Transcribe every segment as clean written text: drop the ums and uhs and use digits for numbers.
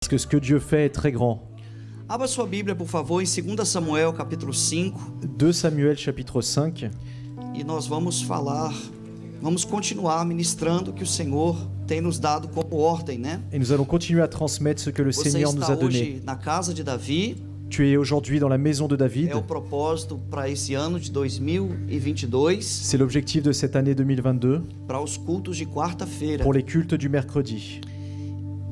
Parce que ce que Dieu fait est très grand. Abra sua Bíblia, por favor, em 2 Samuel, capítulo 5. 2 Samuel chapitre 5. E nós vamos continuar ministrando o que o Senhor tem nos dado como ordem, né? Et nous allons continuer à transmettre ce que le Você Seigneur nous está a donné. hoje na casa de Davi. Tu es aujourd'hui dans la maison de David. É o propósito para esse ano de 2022. C'est l'objectif de cette année 2022 Para os cultos de quarta-feira. pour les cultes du mercredi.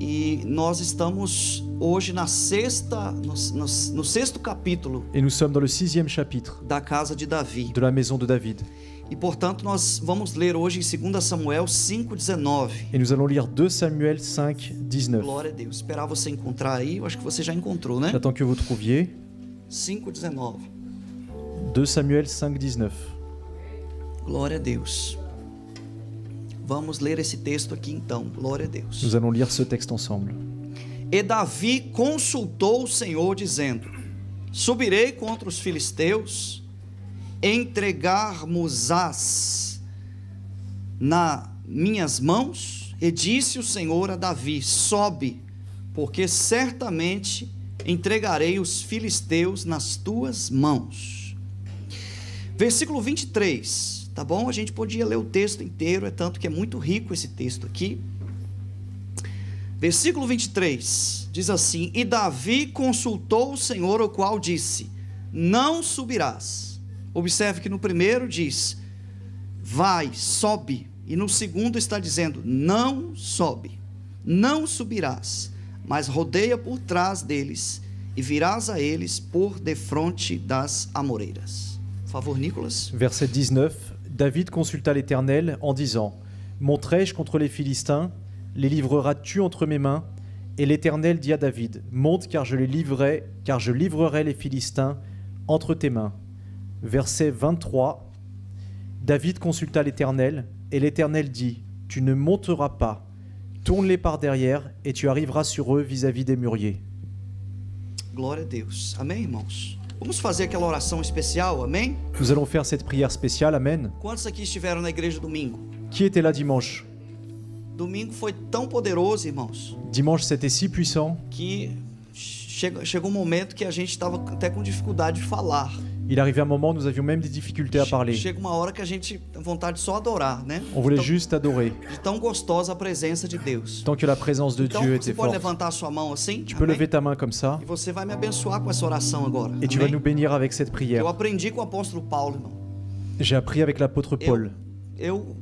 E nós estamos hoje no sexto capítulo Et nous sommes dans le 6e chapitre da casa de Davi. de la maison de David. E portanto nós vamos ler hoje em 2 Samuel 5:19. Et nous allons lire 2 Samuel 5, 19. Glória a Deus. Esperar você encontrar aí, eu acho que você já encontrou, né? J'attends que vous trouviez. 5:19. 2 Samuel 5, 19. Glória a Deus. Vamos ler esse texto aqui então. Glória a Deus. Nous allons lire ce texte ensemble. E Davi consultou o Senhor, dizendo: Subirei contra os filisteus, entregar-mos-ás nas minhas mãos? E disse o Senhor a Davi: Sobe, porque certamente entregarei os filisteus nas tuas mãos. Versículo 23. Tá bom? A gente podia ler o texto inteiro, é tanto que é muito rico esse texto aqui. Versículo 23 diz assim: E Davi consultou o Senhor, o qual disse: Não subirás. Observe que no primeiro diz: Vai, sobe. E no segundo está dizendo: Não sobe, não subirás, mas rodeia por trás deles e virás a eles por defronte das amoreiras. Por favor, Nicolas. Verset 19. David consulta l'Éternel en disant: Monterai-je contre les Philistins? Les livreras-tu entre mes mains? Et l'Éternel dit à David: Monte, car je livrerai les Philistins entre tes mains. Verset 23. David consulta l'Éternel, et l'Éternel dit: Tu ne monteras pas, tourne-les par derrière, et tu arriveras sur eux vis-à-vis des mûriers. Glória a Deus. Amém, irmãos? Vamos fazer aquela oração especial, amém? Nous allons faire cette prière spéciale, Amen. Quantos aqui estiveram na igreja domingo? Qui était là dimanche? Domingo foi tão poderoso, irmãos, Dimanche, c'était si puissant. que chegou um momento que a gente estava até com dificuldade de falar. Il arrivait un moment où nous avions même des difficultés à parler. Chega uma hora que a gente tem vontade de só adorar, né? On voulait Então, juste adorer, de tão gostosa a presença de Deus. tant que la présence de Então, Dieu você était pode forte. levantar a sua mão assim? Tu peux Amém? lever ta main comme ça, E você vai me abençoar com essa oração agora. et tu vas Amém? nous bénir avec cette prière. Eu aprendi com o apóstolo Paulo, irmão. J'ai appris avec l'apôtre Paul.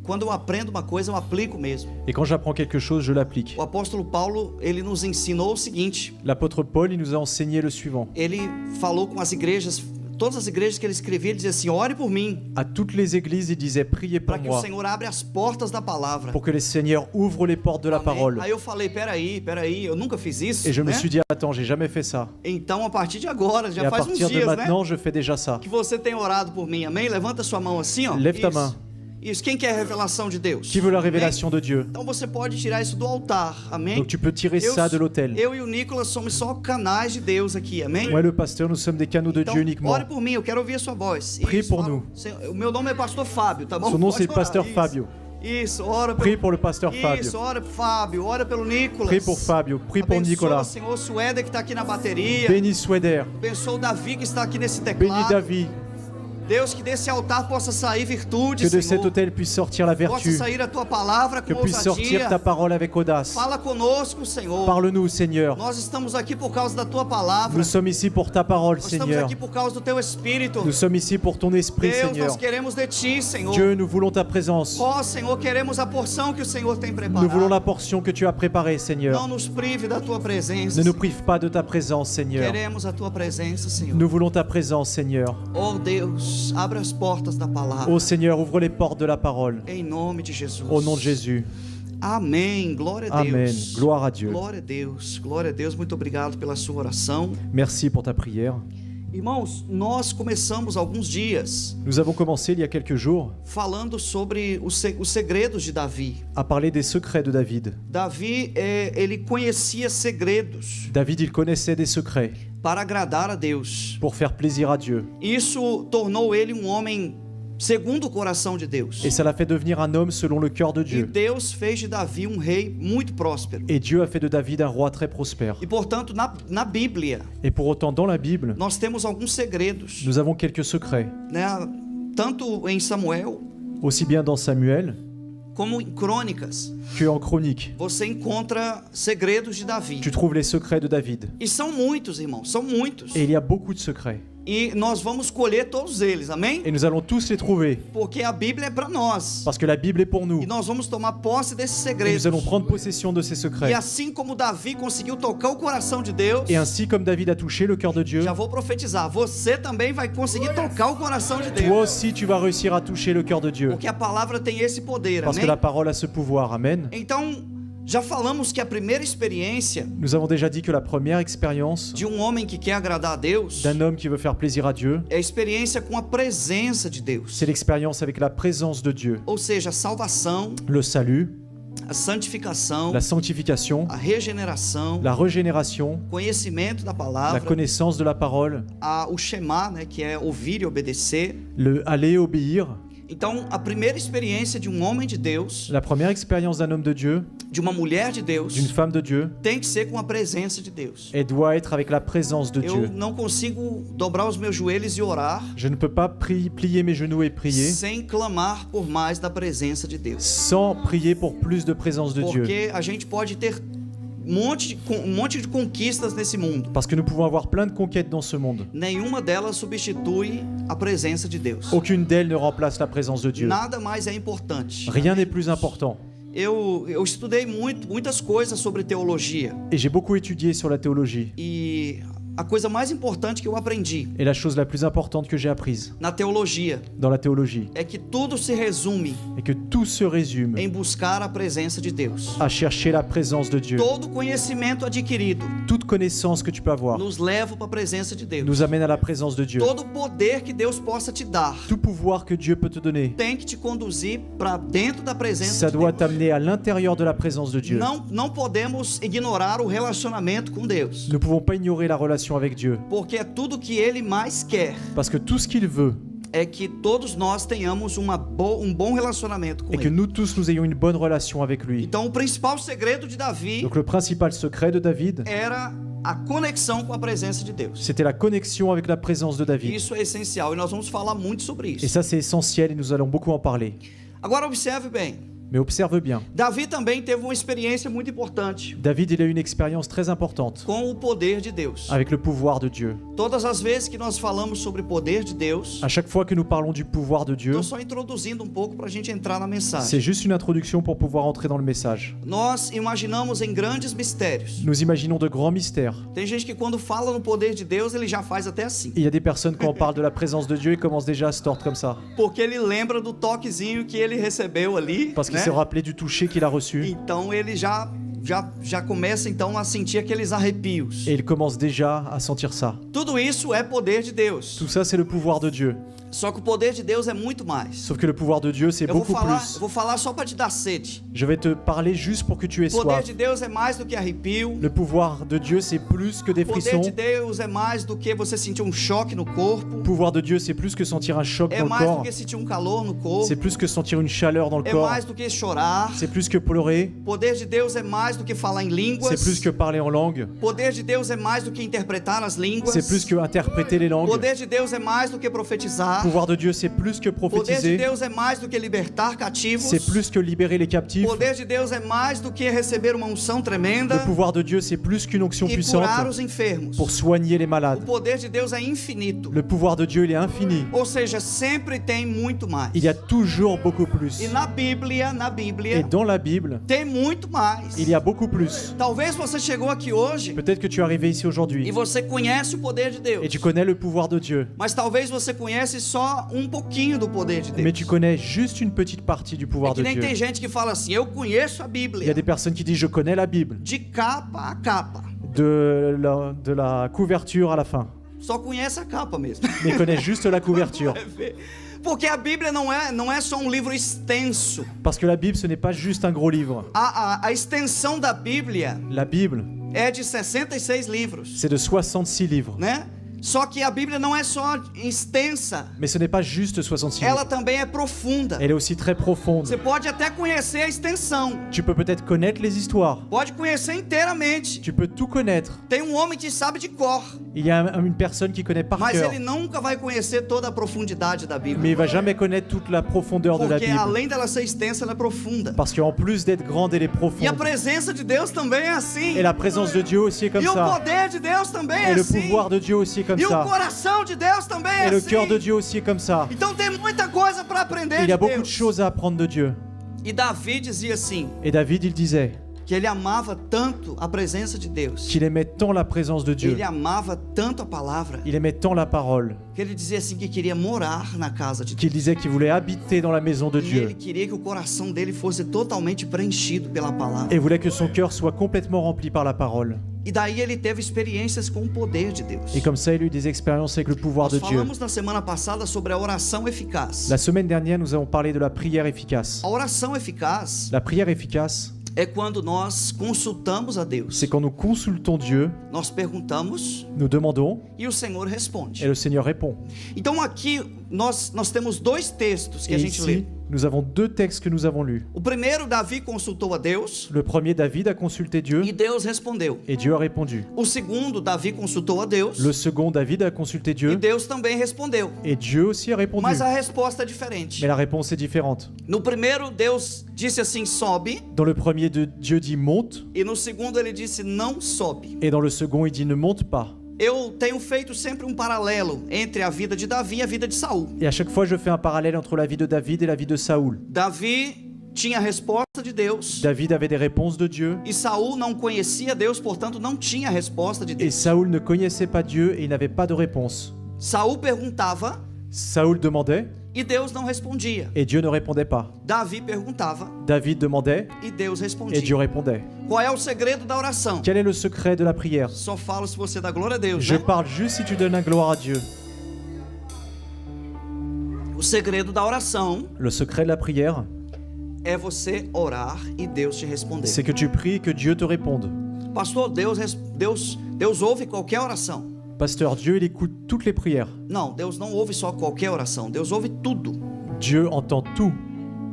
Quando eu aprendo uma coisa, eu aplico mesmo. Et quand j'apprends quelque chose, je l'applique. O apóstolo Paulo, ele nos ensinou o seguinte. L'apôtre Paul, il nous a enseigné le suivant. Ele falou com as igrejas, todas as igrejas que ele escrevia, ele dizia assim: ore por mim, À toutes les églises, il disait: Priez pour para que o moi, Senhor abra as portas da palavra. pour que le Seigneur ouvre les portes de la Amém? parole. Aí eu falei: peraí, eu nunca fiz isso, Et je me né? suis dit: Attends, j'ai jamais fait ça. Então a partir de agora, Et já à faz uns partir de dias, né? maintenant, je fais déjà ça. Que você tem orado por mim, amém? Levanta sua mão assim, ó. Lève ta Isso. main. Isso. Quem quer a revelação de Deus? Qui veut la Amém? révélation de Dieu? Então você pode tirar isso do altar, amém? Donc tu peux tirer ça de l'autel. Eu e o Nicolas somos só canais de Deus aqui, amém? Moi et le pasteur, nous sommes des canaux de Então, Dieu uniquement. ore por mim, eu quero ouvir a sua voz. Prie Isso, pour ora- nous. O meu nome é pastor Fábio, tá bom? Son nom, Pode c'est orar. pasteur Isso. Fabio. Isso, ora pelo... Prie pour le pasteur Isso, Fabio. ora pro Fábio, ora pelo Nicolas. Prie pour Fabio. Prie pour Abençoa, Nicolas. Senhor, o Suéder que está aqui na bateria. Bénis Sweder. Abençoa o Davi que está aqui nesse Bénis teclado. David. Deus, que desse altar possa sair virtude, Que de Senhor. cet autel puisse sortir la Possa vertu. sair a tua palavra Que com puisse sortir ta ousadia. parole avec audace. Fala conosco, Senhor. Parle-nous, Seigneur. Nós estamos aqui por causa da tua palavra. Nous sommes ici pour ta parole, Nós estamos Seigneur. aqui por causa do teu Espírito. Nous sommes ici pour ton esprit, Deus, Seigneur. nós queremos de ti, Senhor. Dieu, nous voulons ta présence. Ó, Senhor, queremos a porção que o Senhor tem Nous preparado. voulons la portion que tu as préparée, Não Seigneur. nos prive da tua presença. Ne nous Senhor. prive pas de ta présence, Seigneur. Queremos a tua presença, Senhor. Nous voulons ta présence, Seigneur. Oh, Deus, abre as portas da palavra. Ô Seigneur, ouvre les portes de la parole. Em nome de Jesus. Au nom de Jésus. Amém. Glória a Amen. Deus. Gloire à Dieu. Glória a Deus. Glória a Deus. Muito obrigado pela sua oração. Merci pour ta prière. Irmãos, nós começamos alguns dias Nous avons commencé il y a quelques jours falando sobre os segredos de Davi. à parler des secrets de David. Davi, ele conhecia segredos David, il connaissait des secrets para agradar a Deus. pour faire plaisir à Dieu. Isso tornou ele um homem segundo o coração de Deus. Et ça l'a fait devenir un homme selon le cœur de E Dieu. Deus fez de Davi um rei muito próspero. Et Dieu a fait de David un roi très prospère. E portanto, na Bíblia, Et pour autant, dans la Bible, nós temos alguns segredos, nous avons quelques secrets, né? Tanto em Samuel aussi bien dans Samuel como em Crônicas. que en Chronique. Você encontra segredos de Davi. Tu trouves les secrets de David. E são muitos, irmãos, são muitos. Et il y a beaucoup de secrets. E nós vamos colher todos eles, amém? Et nous allons tous les trouver. Porque a Bíblia é para nós. Parce que la Bible est pour nous. E nós vamos tomar posse desses Et segredos. nous allons prendre possession de ces E secrets. assim como Davi conseguiu tocar o coração de Deus, Et ainsi comme David a touché le cœur de Dieu, já vou profetizar, você também vai conseguir tocar o coração de toi Deus. aussi tu vas réussir à toucher le cœur de Dieu. Porque a palavra tem esse poder, Parce que amém? la parole a ce pouvoir. Amen. Então, já falamos que a primeira experiência Nous avons déjà dit que la première expérience de um homem que quer agradar a Deus d'un homme qui veut faire plaisir à Dieu, é a experiência com a presença de Deus. c'est l'expérience avec la présence de Dieu. Ou seja, a salvação, Le salut, a santificação, la sanctification, a regeneração, la régénération, conhecimento da la palavra, connaissance de la parole, o Shema, né, que é ouvir e obedecer. le aller obéir. Então, a primeira experiência de um homem de Deus, La première expérience d'un homme de Dieu, de uma mulher de Deus, d'une femme de Dieu, tem que ser com a presença de Deus. elle doit être avec la présence de Eu Dieu. não consigo dobrar os meus joelhos e orar Je ne peux pas plier mes genoux et prier sem clamar por mais da presença de Deus. sans prier pour plus de présence de Dieu. Porque a gente pode ter um monte de conquistas nesse mundo. Parce que nous pouvons avoir plein de conquêtes dans ce monde. Nenhuma delas substitui a presença de Deus. Aucune d'elles ne remplace la présence de Dieu. Nada mais é importante. Rien n'est plus important. Eu estudei muitas coisas sobre teologia. Et j'ai beaucoup étudié sur la théologie. E a coisa mais importante que eu aprendi Et la chose la plus importante que j'ai apprise na teologia dans la théologie é que tudo se resume est que tout se résume em buscar a presença de Deus. à chercher la présence de Dieu. Todo conhecimento adquirido Toute connaissance que tu peux avoir nos leva para a presença de Deus. nous amène à la présence de Dieu. Todo poder que Deus possa te dar Tout pouvoir que Dieu peut te donner, tem que te conduzir para dentro da presença ça de doit Deus. t'amener à l'intérieur de la présence de Dieu. Não podemos ignorar o relacionamento com Deus, Nous ne pouvons pas ignorer la relation avec Dieu. porque é tudo que Ele mais quer Parce que tout ce qu'il veut é que todos nós tenhamos um bom relacionamento com est que Ele. nous tous nous ayons une bonne relation avec lui. Então, o principal segredo de Davi Donc le principal secret de David, era a conexão com a presença de Deus. c'était la connexion avec la présence de David. Isso é essencial e nós vamos falar muito sobre Et isso. ça c'est essentiel et nous allons beaucoup en parler. Agora, observe bem. Mais observe bien, Davi também teve uma experiência muito importante David il a eu une expérience très importante com o poder de Deus. avec le pouvoir de Dieu. Todas as vezes que nós falamos sobre o poder de Deus, À chaque fois que nous parlons du pouvoir de Dieu, estou só introduzindo um pouco para a gente entrar na c'est mensagem. juste une introduction pour pouvoir entrer dans le message. Nós imaginamos em grandes mistérios. Nous imaginons de grands mystères. Tem gente que quando fala no poder de Deus, ele já faz até assim. Et il y a des personnes quand on parle de la présence de Dieu, ils commencent déjà à se tordre comme ça. Porque ele lembra do toquezinho que ele recebeu ali, Parce qu'il né? s'est rappelé du toucher qu'il a reçu. Então ele já começa então a sentir aqueles arrepios. Et il commence déjà à sentir ça. Tudo isso é poder de Deus. Tout ça, c'est le pouvoir de Dieu. Só que o poder de Deus é muito mais. Sauf que le pouvoir de Dieu, c'est Eu beaucoup vou plus. falar só para te dar sede. Je vais te parler juste pour que tu aies O poder soif. de Deus é mais do que arrepio. Le pouvoir de Dieu, c'est plus que des O poder frissons. de Deus é mais do que você sentir um choque no corpo. Le pouvoir de Dieu, c'est plus que sentir un choc É dans le mais do corps. que sentir um calor no corpo. C'est plus que sentir une chaleur dans le É corps. mais do que chorar. C'est plus que pleurer. O poder de Deus é mais do que falar em línguas. C'est plus que parler en langue. O poder de Deus é mais do que interpretar as línguas. C'est plus que interpréter les O langues. poder de Deus é mais do que profetizar. Le pouvoir de Dieu, c'est plus que O poder de prophétiser. Deus é mais do que libertar cativos. C'est plus que libérer les O captifs. poder de Deus é mais do que receber uma unção tremenda Le pouvoir de Dieu, c'est plus qu'une onction e curar puissante os enfermos. pour soigner les O malades. poder de Deus é infinito. Le pouvoir de Dieu, il est infini. Ou seja, sempre tem muito mais. Il y a toujours beaucoup plus. E na Bíblia, Et dans la Bible, tem muito mais. il y a beaucoup plus. Talvez você chegou aqui hoje Peut-être que tu es arrivé ici e aujourd'hui você conhece o poder de Deus. et tu connais le pouvoir de Dieu. Mas talvez você conhece só um pouquinho do poder de Deus. Mais tu connais juste une petite partie du É pouvoir que de nem Dieu. tem gente que fala assim, eu conheço a Il y a Bíblia des personnes qui disent je connais la Bible, de capa a capa. de la couverture à la fin. Só conhece a capa mesmo. Mais connais juste la couverture. Porque a Bíblia não é só um livro extenso. Parce que la Bible, ce n'est pas juste un gros livre. A extensão da Bíblia La Bible, é de 66 livros, c'est de 66 livres. né? Só que a Bíblia não é só extensa, Mais ce n'est pas juste 66 ela livres. também é profunda. Elle est aussi très profonde. Você pode até conhecer a extensão, Tu peux peut-être connaître les histoires. pode conhecer inteiramente. Tu peux tout connaître. Tem um homem que sabe de cor, Il y a une personne qui connaît par mas cœur. ele nunca vai conhecer toda a profundidade da Mais Bíblia. il va jamais connaître toute la profondeur de la Porque Bible. além dela ser extensa, ela é profunda. Parce qu'en plus d'être grande, elle est E a profonde. presença de Deus também é assim. Et la présence de Dieu aussi est comme E o ça. poder de Deus também é Et le assim. pouvoir de Dieu aussi est comme E o ça. coração de Deus também é Et le assim. cœur de Dieu aussi est comme ça. Então tem muita coisa para aprender Il y a de beaucoup de Deus. choses à apprendre de Dieu. E Davi dizia assim, Et David, il disait que ele amava tanto a presença de Deus. qu'il aimait tant la présence de Dieu. Ele amava tanto a palavra, Il aimait tant la parole que ele dizia assim que queria morar na casa de Deus. qu'il disait qu'il voulait habiter dans la maison de E ele Dieu. queria que o coração dele fosse totalmente preenchido pela palavra. Et voulait que son cœur soit complètement rempli par la parole. E daí ele teve experiências com o poder de Deus. Et comme ça, il a eu des expériences avec le pouvoir de Nós Dieu. falamos na semana passada sobre a oração eficaz. La semaine dernière, nous avons parlé de la prière efficace. A oração eficaz La prière efficace, é quando nós consultamos a Deus. c'est quand nous consultons Dieu, Nós perguntamos nous demandons, e o Senhor responde. et le Seigneur répond. Então aqui nós temos dois textos que a Et gente lê. ici, nous avons deux textes que nous avons lus. O primeiro, Davi consultou a Deus Le premier, David a consulté Dieu, e Deus respondeu. et Dieu a répondu. O segundo, Davi consultou a Deus Le second, David a consulté e Dieu, Deus também respondeu. et Dieu aussi a répondu. Mas a resposta é diferente. Mais la réponse est différente. No primeiro, Deus disse assim: sobe, Dans le premier, Dieu dit monte, e no segundo ele disse não sobe. et dans le second, il dit ne monte pas. Eu tenho feito sempre um paralelo entre a vida de Davi e a vida de Saul. Et à chaque fois, je fais un parallèle entre la vie de David et la vie de Saoul. Davi tinha a resposta de Deus David avait des réponses de Dieu, e Saul não conhecia Deus, portanto não tinha a resposta de et Deus. Saoul ne connaissait pas Dieu et il n'avait pas de réponse. Saul perguntava Saoul demandait, e Deus não respondia. et Dieu ne répondait pas. Davi perguntava David demandait, e Deus et respondia. Dieu répondait. Qual é o segredo da oração? Quel est le secret de la prière? Só falo se você dá glória a Deus, Je né? parle juste si tu donnes la gloire à Dieu. O segredo da oração Le secret de la prière, é você orar e Deus te responder. c'est que tu pries et que Dieu te réponde. Pastor, Deus ouve qualquer oração. Pasteur, Dieu, il écoute toutes les prières. Não, Deus não ouve só qualquer oração. Deus ouve tudo. Dieu entend tout,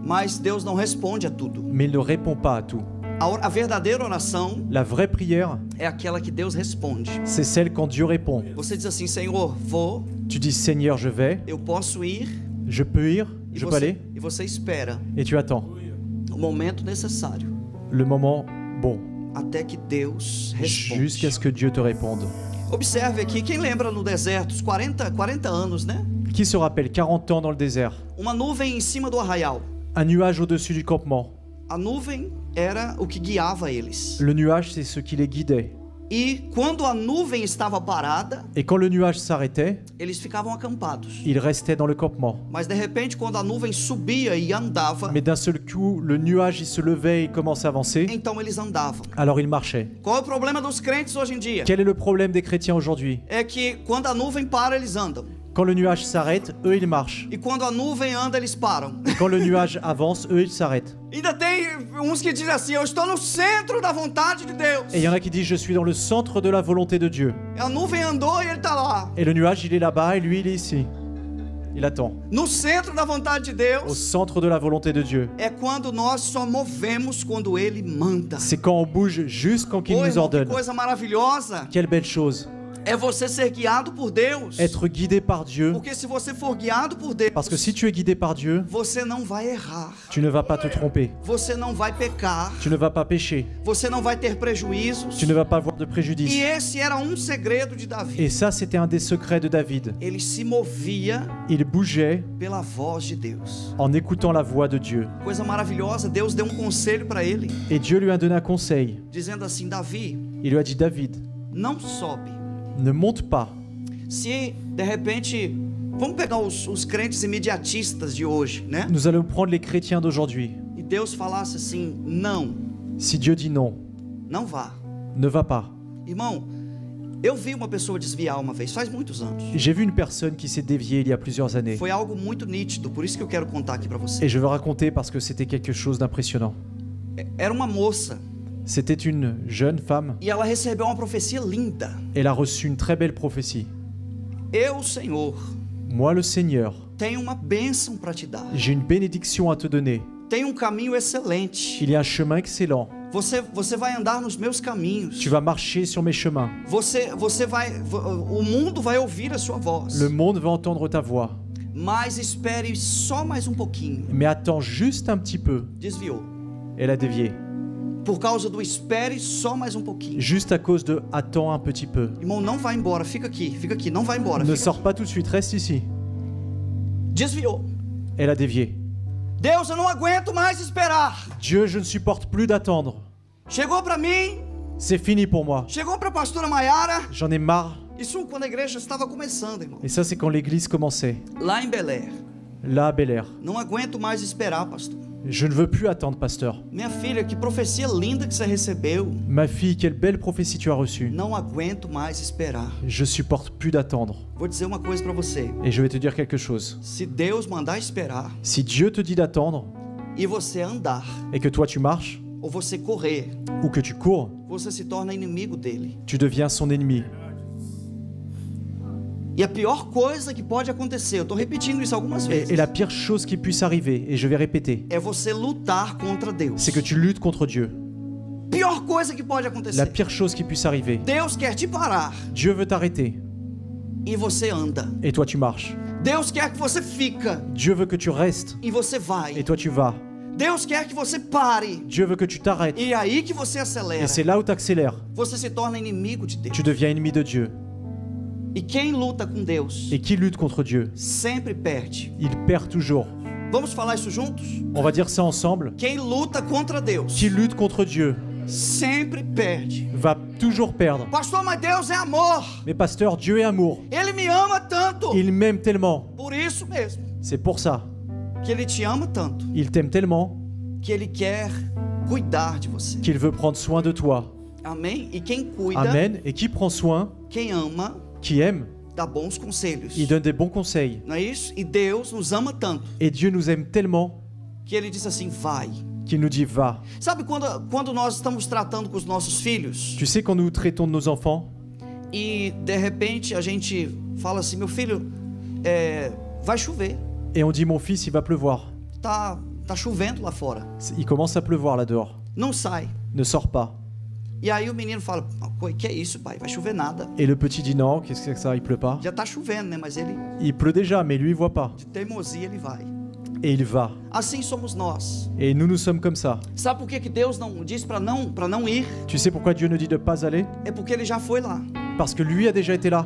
Mas Deus não responde a tudo. mais il ne répond pas à tout. A verdadeira oração La vraie prière, é aquela que Deus responde. c'est celle quand Dieu répond. Você diz assim: Senhor, vou, Tu dis Seigneur, je vais, eu posso ir. je peux ir, E je peux aller, você espera et tu attends o momento necessário le moment bon, até que Deus responde. jusqu'à ce que Dieu te réponde. Observe aqui, quem lembra no deserto, os 40 anos, né? Qui se rappelle 40 ans dans le désert? Uma nuvem em cima do arraial. Un nuage au-dessus du campement. A nuvem era o que guiava eles. Le nuage, c'est ce qui les guidait. E quando a nuvem estava parada, Et quand le nuage s'arrêtait, eles ficavam acampados. ils restaient dans le campement. Mas de repente, quando a nuvem subia e andava, Mais d'un seul coup, le nuage, il se levait et commençait à avancer. então eles andavam. Alors ils marchaient. Qual é o problema dos crentes hoje em dia? Quel est le problème des chrétiens aujourd'hui? É que quando a nuvem para, eles andam. Quand le nuage s'arrête, eux, ils marchent. E quando a nuvem anda, eles param. Et quand le nuage avance, eux, ils s'arrêtent. Ainda tem uns que dizem assim: eu estou no centro da vontade de Deus. Et il y en a qui disent, je suis dans le centre de la volonté de Dieu. A nuvem andou e ele está lá. Et le nuage, il est là-bas et lui, il est ici. Il attend. No centro da vontade de Au Deus centre de la volonté de Dieu. é quando nós só movemos quando Ele manda. C'est quand on bouge juste quand il Ô, nous irmão, que ordonne. coisa maravilhosa Quelle belle chose. é você ser guiado por Deus. Être guidé par Dieu. Porque se você for guiado por Deus, Parce que si tu es guidé par Dieu, você não vai errar. tu ne vas pas te tromper. Você não vai pecar. Tu ne vas pas pécher. Você não vai ter prejuízos. Tu ne vas pas avoir de E préjudice. esse era um segredo de Davi. Et ça, c'était un des secrets de David. Ele se movia Il bougeait pela voz de Deus. en écoutant la voix de Dieu. Coisa maravilhosa, Deus deu um conselho para ele, Et Dieu lui a donné un conseil. dizendo assim: Davi, Il lui a dit, David, não sobe. ne monte pas. Se de repente, vamos pegar os crentes imediatistas de hoje, né? Nous allons prendre les chrétiens d'aujourd'hui. E Deus falasse assim: não, Si Dieu dit non, não vá. ne va pas. Irmão, eu vi uma pessoa desviar uma vez, faz muitos anos. J'ai vu une personne qui s'est déviée il y a plusieurs années. Foi algo muito nítido, por isso que eu quero contar aqui para você. Et je veux raconter parce que c'était quelque chose d'impressionnant. Era uma moça C'était une jeune femme. e ela recebeu uma profecia linda. Elle a reçu une très belle prophétie. Eu, Senhor, moi le Seigneur, tenho uma bênção para te dar. j'ai une bénédiction à te donner. Tem um caminho excelente. Il y a un chemin excellent. Você vai andar nos meus caminhos. Tu vas marcher sur mes chemins. O mundo vai ouvir a sua voz. Le monde va entendre ta voix. Mas espere só mais um pouquinho. Mais attends juste un petit peu. Desviou. Elle a dévié. Por causa do espere só mais um pouquinho. Juste à cause de attends un petit peu. Irmão, não vai embora, fica aqui, não vai embora. Ne sors pas tout de suite, reste ici. Desviou. Elle a dévié. Deus, eu não aguento mais esperar. Dieu, je ne supporte plus d'attendre. Chegou para mim. C'est fini pour moi. Chegou para a pastora Maiara. J'en ai marre. Isso quando a igreja estava começando, irmão. Et ça, c'est quand l'église commençait. Lá em Belém. Là, à Bel Air. Não aguento mais esperar, pastor. Je ne veux plus attendre, pasteur. Minha filha, que profecia linda que você recebeu. Ma fille, quelle belle prophétie tu as reçue. Não aguento mais esperar. Je supporte plus d'attendre. Vou dizer uma coisa para você. Et je vais te dire quelque chose. Se Deus mandar esperar, Si Dieu te dit d'attendre e você andar, et que toi tu marches ou você correr, ou que tu cours, você se torna inimigo dele. tu deviens son ennemi. E a pior coisa que pode acontecer, eu estou repetindo isso algumas vezes, Et la pire chose qui puisse arriver, et je vais répéter, é você lutar contra Deus. c'est que tu luttes contre Dieu. Pior coisa que pode La acontecer. pire chose qui puisse arriver. Deus quer te parar Dieu veut t'arrêter e você anda. et toi tu marches. Deus quer que você fica Dieu veut que tu restes e você et vai. toi tu vas. Deus quer que você pare Dieu veut que tu t'arrêtes e é aí que você acelera. et c'est là où tu accélères. Você se torna inimigo de Deus. Tu deviens ennemi de Dieu. E quem luta com Deus Et qui lutte contre Dieu, sempre perde. il perd toujours. Vamos falar isso juntos? On va dire ça ensemble. Quem luta contra Deus Qui lutte contre Dieu sempre perde. va toujours perdre. Pastor, mas Deus é amor. Mais pasteur, Dieu est amour. Ele me ama tanto. Il m'aime tellement. Por isso mesmo C'est pour ça. que ele te ama tanto, Il t'aime tellement que ele quer cuidar de você. qu'il veut prendre soin de toi. Amém? E quem cuida, Amen. Et qui prend soin, quem ama, qui aime, dá bons conselhos. il donne des bons conseils. Não é isso? E Deus nos ama tanto Et Dieu nous aime tellement que ele diz assim: vai. qu'il nous dit va. Sabe quando nós estamos tratando com os nossos filhos Tu sais, quand nous traitons de nos enfants e de repente a gente fala assim: meu filho, vai chover. et on dit mon fils, il va pleuvoir. Tá chovendo lá fora. Il commence à pleuvoir là dehors. Não sai. Ne sors pas. E aí o menino fala: que é isso, pai? Vai chover nada. Et le petit dit non, qu'est-ce que c'est que ça, il pleut pas. Já tá chovendo, né? Mas ele, Il pleut déjà, mais lui, il voit pas. de teimosia, ele vai. Et il va. Assim somos nós. Et nous sommes comme ça. Sabe por que Deus não diz para não ir? Tu sais pourquoi Dieu nous dit de pas aller? É porque ele já foi lá. Parce que lui a déjà été là.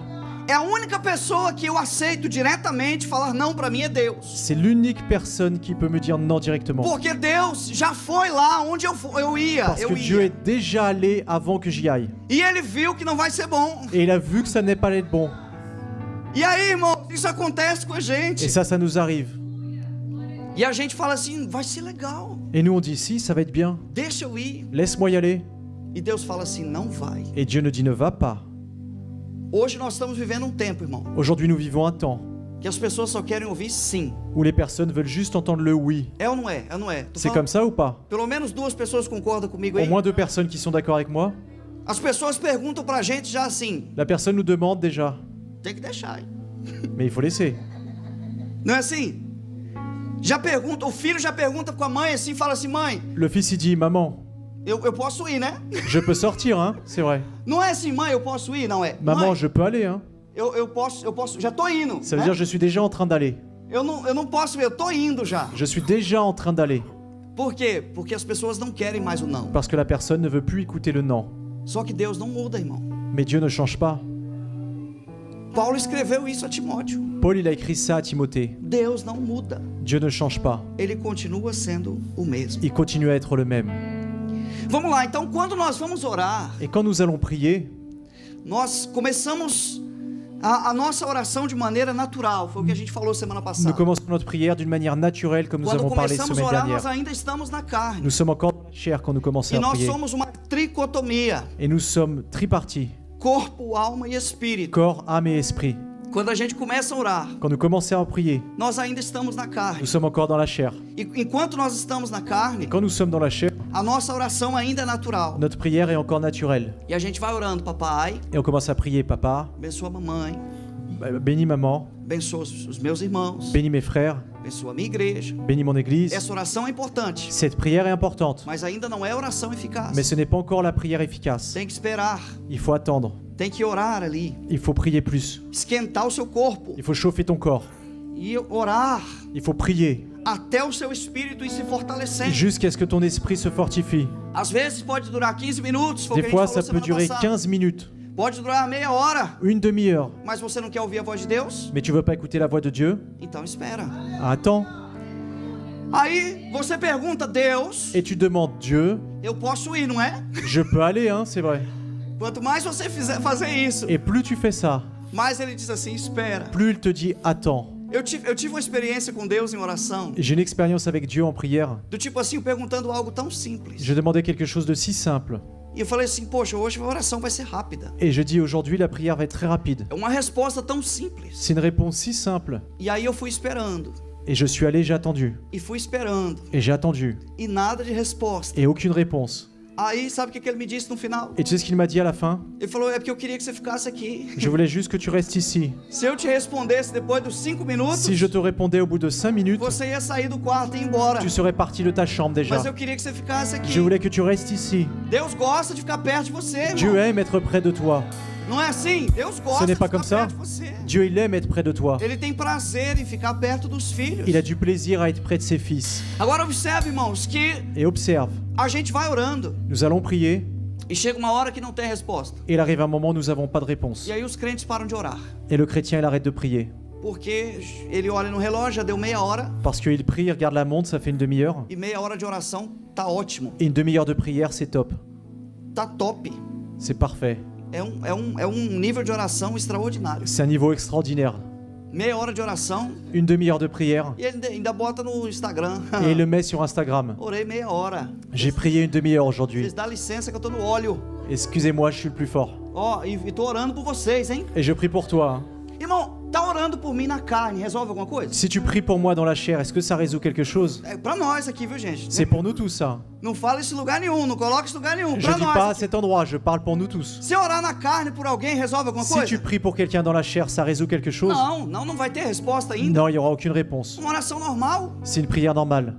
É a única pessoa que eu aceito diretamente falar não para mim é Deus. C'est l'unique personne qui peut me dire non directement. Porque Deus já foi lá onde eu ia. Parce que Dieu est déjà allé avant que j'y aille. E ele viu que não vai ser bom. Et il a vu que ça n'est pas allé de bon. E aí, irmão, isso acontece com a gente. Et ça nous arrive. E a gente fala assim: vai ser legal. Et nous on dit si, ça va être bien. Deixa eu ir. Laisse-moi y aller. E Deus fala assim: não vai. Et Dieu nous dit ne va pas. Hoje nós estamos vivendo um tempo, irmão, Aujourd'hui nous vivons un temps que as pessoas só querem ouvir sim. où les personnes veulent juste entendre le oui. É ou não é? É ou não é? Tô C'est falando- comme ça ou pas? Pelo menos 2 pessoas concordam comigo Au aí. moins 2 personnes qui sont d'accord avec moi. As pessoas perguntam pra gente já assim: La personne nous demande déjà. tem que deixar, hein? Mais il faut laisser. Não é assim? Já pergunta, o filho já pergunta com a mãe assim, fala assim: mãe, Le fils il dit maman, eu posso ir, né? je peux sortir hein, c'est vrai. Não é assim: mãe, eu posso ir, não é? Maman, Mãe, je peux aller hein. eu posso, já tô indo. Ça veut né? dire je suis déjà en train d'aller. Eu não posso ir, eu tô indo já. Je suis déjà en train d'aller. Por quê? Porque as pessoas não querem mais o não. Parce que la personne ne veut plus écouter le non. Só que Deus não muda, irmão. Mais Dieu ne change pas. Paulo escreveu isso a Timóteo. Paul il a écrit ça à Timothée. Deus não muda. Dieu ne change pas. Ele continua sendo o mesmo. Il continue à être le même. Vamos lá, então quando nós vamos orar, Et quand nous allons prier, nós começamos a nossa oração de maneira natural. Foi o que a gente falou semana nous passada. commençons notre prière d'une manière naturelle comme nous Quando avons parlé começamos a semaine orar, dernière. nós ainda estamos na carne. Nous sommes encore dans la chair quand nous commençons E à nós prier. somos uma tricotomia. Et nous sommes tripartis, Corpo, alma e espírito. corps, âme et esprit. Quando a gente começa a orar, Quand nous commençons à prier, nós ainda estamos na carne. nous sommes encore dans la chair. E enquanto nós estamos na carne, Quand nous sommes dans la chair, a nossa oração ainda é natural. notre prière est encore naturelle. E a gente vai orando: papai, Et on commence à prier, papa, abençoa a mamãe, Bénis maman, abençoa os meus irmãos, bénis mes frères, abençoa a minha igreja. bénis mon église. Essa oração é importante, Cette prière est importante, mas ainda não é oração eficaz. mais ce n'est pas encore la prière efficace. Tem que esperar, Il faut attendre, tem que orar ali, il faut prier plus, esquentar o seu corpo il faut chauffer ton corps, e orar il faut prier até o seu espírito ir se fortalecendo. jusqu'à ce que ton esprit se fortifie. Às vezes pode durar 15 minutos, foi o Des que a fois, gente ça falou peut semana durer passada. 15 minutes, Pode durar meia hora, une demi-heure, mas você não quer ouvir a voz de Deus? mais tu veux pas écouter la voix de Dieu? Então espera. Attends, Aí você pergunta, Deus, et tu demandes, Dieu, eu posso ir, não é? je peux aller, hein, c'est vrai. Quanto mais você fazer isso, Et plus tu fais ça, mais ele diz assim, espera. plus il te dit, attends. Eu tive uma experiência com Deus em oração, J'ai une expérience avec Dieu en prière. do tipo assim, perguntando algo tão simples. Je demandais quelque chose de si simple. E eu falei assim, poxa, hoje a oração vai ser rápida. Et je dis, aujourd'hui, la prière va être très rapide. É uma resposta tão simples. C'est une réponse si simple. E aí eu fui esperando, Et je suis allé, j'ai attendu. e fui esperando, Et j'ai attendu. e nada de resposta. Et aucune réponse. Aí sabe o que ele me disse no final? Et tu sais ce qu'il m'a dit à la fin? Ele falou, é porque eu queria que você ficasse aqui. Je voulais juste que tu restes ici. Se eu te respondesse depois dos 5 minutos, Si je te répondais au bout de 5 minutes, você ia sair do quarto e ir embora. tu serais parti de ta chambre déjà. Mas eu queria que você ficasse aqui. Je voulais que tu restes ici. Deus gosta de ficar perto de você, irmão. Dieu aime être près de toi. Não é assim? Deus gosta Ce n'est de pas ficar comme ça. perto de você. Dieu, il aime être près de toi. Ele tem prazer em ficar perto dos filhos. Il a du plaisir à être près de ses fils. Agora observe, irmãos, que Et observe, a gente vai orando nous allons prier, e chega uma hora que não tem resposta. et il arrive un moment où nous n'avons pas de réponse. E aí os crentes param de orar. Et le chrétien, il arrête de prier. Porque ele olha no relógio, já deu meia hora, Parce qu'il prie, il regarde la montre, ça fait une demi-heure. e meia hora de oração tá ótimo. Et une demi-heure de prière, c'est top. Tá top. C'est parfait. É um nível de oração extraordinário. C'est un niveau extraordinaire. Meia hora de oração Une demi-heure de prière. e ele ainda bota no Instagram. Et il le met sur Instagram. Orei meia hora. J'ai prié une demi-heure aujourd'hui. Vocês dá licença que eu tô no óleo. Excusez-moi, je suis le plus fort. Ó, e tô orando por vocês, hein? Et je prie pour toi. Hein. Irmão, tá orando por mim na carne, resolve alguma coisa? Si tu pries pour moi dans la chair, est-ce que ça résout quelque chose? É pra nós aqui, viu, gente? C'est pour nous tous, ça. Não fala isso em lugar nenhum, não coloca isso em lugar nenhum. Je Pra dis nós. pas à Aqui. cet endroit, je parle pour nous tous. Se orar na carne por alguém, resolve alguma Si coisa? tu pries pour quelqu'un dans la chair, ça résout quelque chose? Não vai ter resposta ainda. Non, il n'y aura aucune réponse. Uma oração normal. C'est une prière normale.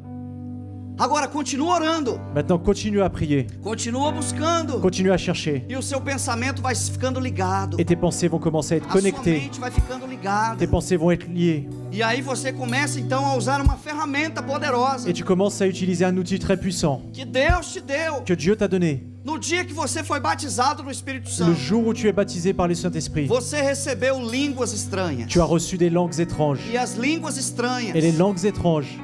Agora, continua orando. Maintenant, continue à prier. Continua buscando. Continue à chercher. E o seu pensamento vai ficando ligado. Et tes pensées vont commencer à être A sua connectées. mente vai ficando ligada. Tes pensées vont être liées. E aí você começa então a usar uma ferramenta poderosa Et tu commences à utiliser un outil très puissant que Deus te deu que Dieu t'a donné. no dia que você foi batizado no Espírito Le Santo. jour où tu es baptisé par le Saint-Esprit, Você recebeu línguas estranhas. tu as reçu des langues étranges. E as línguas estranhas Et les langues étranges,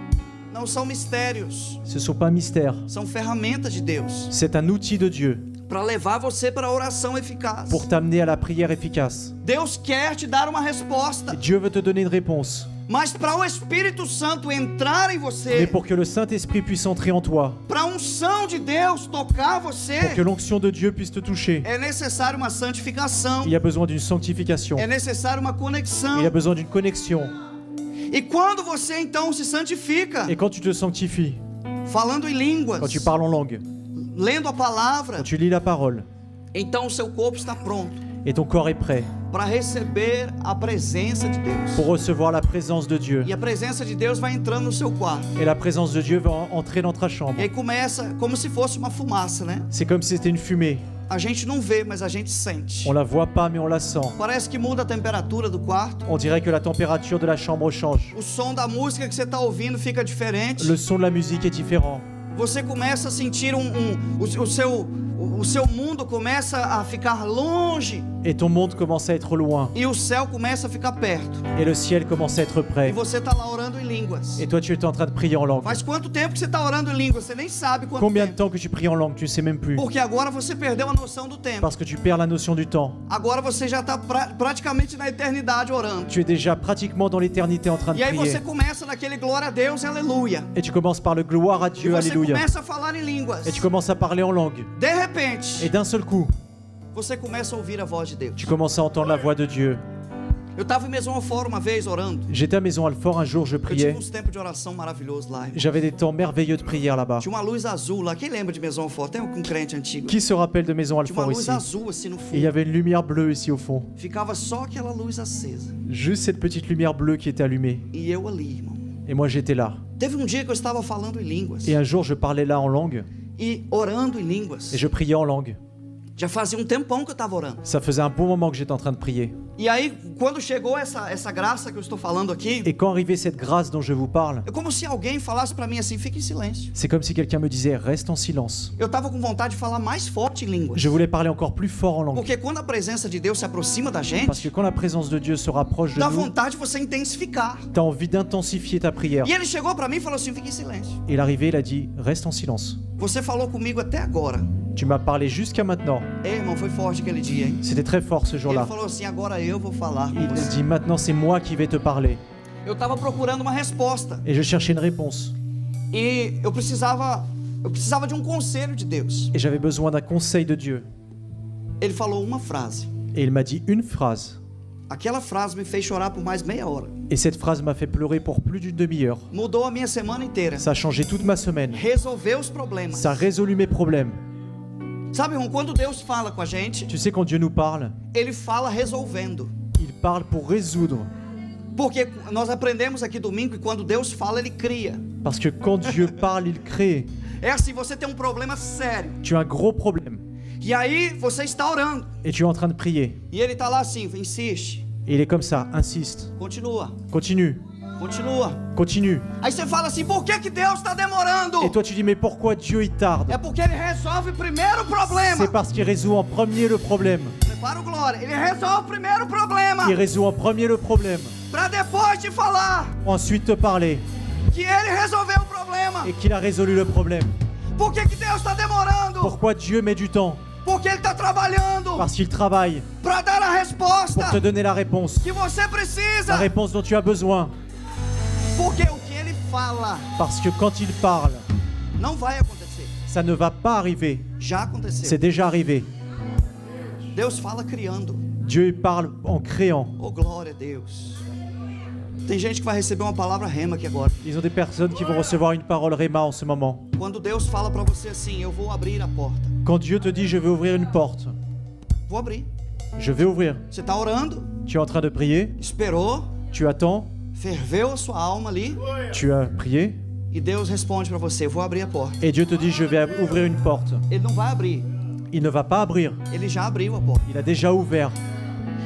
não são mistérios, ce ne sont pas un mystère. são ferramentas de Deus C'est un outil de Dieu para levar você para a oração eficaz. pour t'amener à la prière efficace. Deus quer te dar uma Et resposta, Dieu veut te donner une réponse. mas para o Espírito Santo entrar em Mais você, pour que le Saint-Esprit puisse entrer en toi, para a unção de Deus tocar pour que você, l'onction de Dieu puisse te toucher, é necessário uma santificação, il y a besoin d'une sanctification. é necessário uma conexão. Il y a besoin d'une connexion. E quando você então se santifica, Et quand tu te sanctifies, falando em línguas, quand tu parles en langue, lendo a palavra, quand tu lis la parole, então o seu corpo está pronto et ton corps est prêt para receber a presença de Deus. pour recevoir la présence de Dieu. E a presença de Deus vai entrando no seu quarto. Et la présence de Dieu va entrer dans ta E chambre. aí começa como se fosse uma fumaça, né? C'est comme si c'était une fumée. A gente não vê, mas a gente sente. On la voit pas, mais on la sent. Parece que muda a temperatura do quarto. On dirait que la température de la chambre change. O som da música que você está ouvindo fica diferente. Le son de la musique est différent. Você começa a sentir o seu mundo começa a ficar longe Et ton monde commence à être loin. e o céu começa a ficar perto. Et le ciel commence à être E près. você está lá orando em línguas. Et toi, tu es en train de prier en langue. Faz quanto tempo que você está orando em línguas? Você nem sabe quanto Combien de tempo. temps que tu pries en langue? Tu ne sais même plus. Porque agora você perdeu a noção do tempo. Parce que tu perds la notion du temps. Agora você já está praticamente na eternidade orando. Tu es déjà pratiquement dans l'éternité en train de E aí você prier. começa naquele glória a Deus e aleluia. Et tu commences par le gloire à E Dieu, você alléluia. começa a falar em línguas. Et tu commences à parler en langue. De repente, Et d'un seul coup, você começa a ouvir a voz de Deus. tu commences à entendre la voix de Dieu. Eu estava em Maison Alfort uma vez orando. J'étais à Maison Alfort un jour, je Eu tive priais. uns tempos de oração maravilhosos lá. Irmão. J'avais des temps merveilleux de prière là-bas. Tinha uma luz azul lá. Quem lembra de Maison Alfort? Tem um crente antigo. Qui se rappelle de Maison Tinha uma Alfort luz ici? azul assim no Et il y fundo. avait une lumière bleue ici au fond. Ficava só aquela luz acesa. Juste cette petite lumière bleue qui était allumée. E eu ali, irmão. Et moi j'étais là. Teve um dia que eu estava falando em línguas. Et un jour je parlais là en langue. E orando em línguas. Et je priais en langue. Já fazia um tempão que eu estava orando. Ça faisait un bon moment que j'étais en train de prier. E aí, quando chegou essa graça que eu estou falando aqui, Et quand arrivait cette grâce dont je vous parle, é como se alguém falasse para mim assim, fique em silêncio. c'est comme si quelqu'un me disait reste en silence. Eu estava com vontade de falar mais forte em línguas. Je voulais parler encore plus fort en langue. Porque quando a presença de Deus se aproxima da Parce gente, que quand la présence de Dieu se rapproche de dá nous, vontade de você intensificar. tu as envie d'intensifier ta prière. E ele chegou para mim e falou assim, fique em silêncio. Et il arrivait, il a dit reste en silence. Você falou comigo até agora. Tu m'as parlé jusqu'à maintenant. Ei, irmão, foi forte aquele dia, hein? C'était très fort ce Ele jour-là. falou assim, agora eu vou falar com Il a você. dit maintenant c'est moi qui vais te parler. Eu estava procurando uma resposta. Et je cherchais une réponse. E eu precisava de um conselho de Deus. Et j'avais besoin d'un conseil de Dieu. Ele falou uma frase. Et il m'a dit une phrase. Aquela frase me fez chorar por mais meia hora. Et cette phrase m'a fait pleurer pour plus d'une demi-heure. Mudou a minha semana inteira. Ça a changé toute ma semaine. Resolveu os problemas. Ça a résolu mes problèmes. Sabe, irmão, quando Deus fala com a gente, Tu sais, quand Dieu nous parle, Ele fala resolvendo. il parle pour résoudre. Porque nós aprendemos aqui domingo que quando Deus fala, Ele cria. Parce que quand Dieu parle, il crée. É assim, você tem um problema sério. Tu as un gros problème. E aí você está orando. Et tu es en train de prier. E Ele está lá assim, insiste. Et il est comme ça, insiste. Continua. Continue. Continua. Continue. Aí você fala assim, por que Deus está demorando? Et toi, tu dis, mais pourquoi Dieu, il tarde? É porque Ele resolve primeiro o problema. C'est parce qu'il résout en premier le problème. Prepara o glória. Ele resolve primeiro o problema. Il résout en premier le problème. Para depois te falar Pour ensuite te parler. que Ele resolveu o problema. Et qu'il a résolu le problème. Por que Deus está demorando? Pourquoi Dieu met du temps? Porque Ele está trabalhando Parce qu'il travaille para dar a pour resposta te donner la réponse. que você La precisa. réponse dont tu as besoin. Porque o que Ele fala Parce que quand il parle, não vai acontecer. ça ne va pas arriver. Já aconteceu. C'est déjà arrivé. Deus fala criando. Dieu il parle en créant. Oh, glória a Deus. Tem gente que vai receber uma palavra rema aqui agora. Ils ont des personnes qui vont recevoir une parole Réma en ce moment. Quando Deus fala para você assim, eu vou abrir a porta. Quand Dieu te dit je vais ouvrir une porte, Vou abrir. je vais ouvrir. Você está orando, Tu es en train de prier, esperou, tu attends, ferveu a sua alma ali tu as prié e Deus responde para você, eu vou abrir a porta. et Dieu te dit je vais ouvrir une porte. Ele não vai abrir, Il ne va pas abrir, ele já abriu a porta. il a déjà ouvert.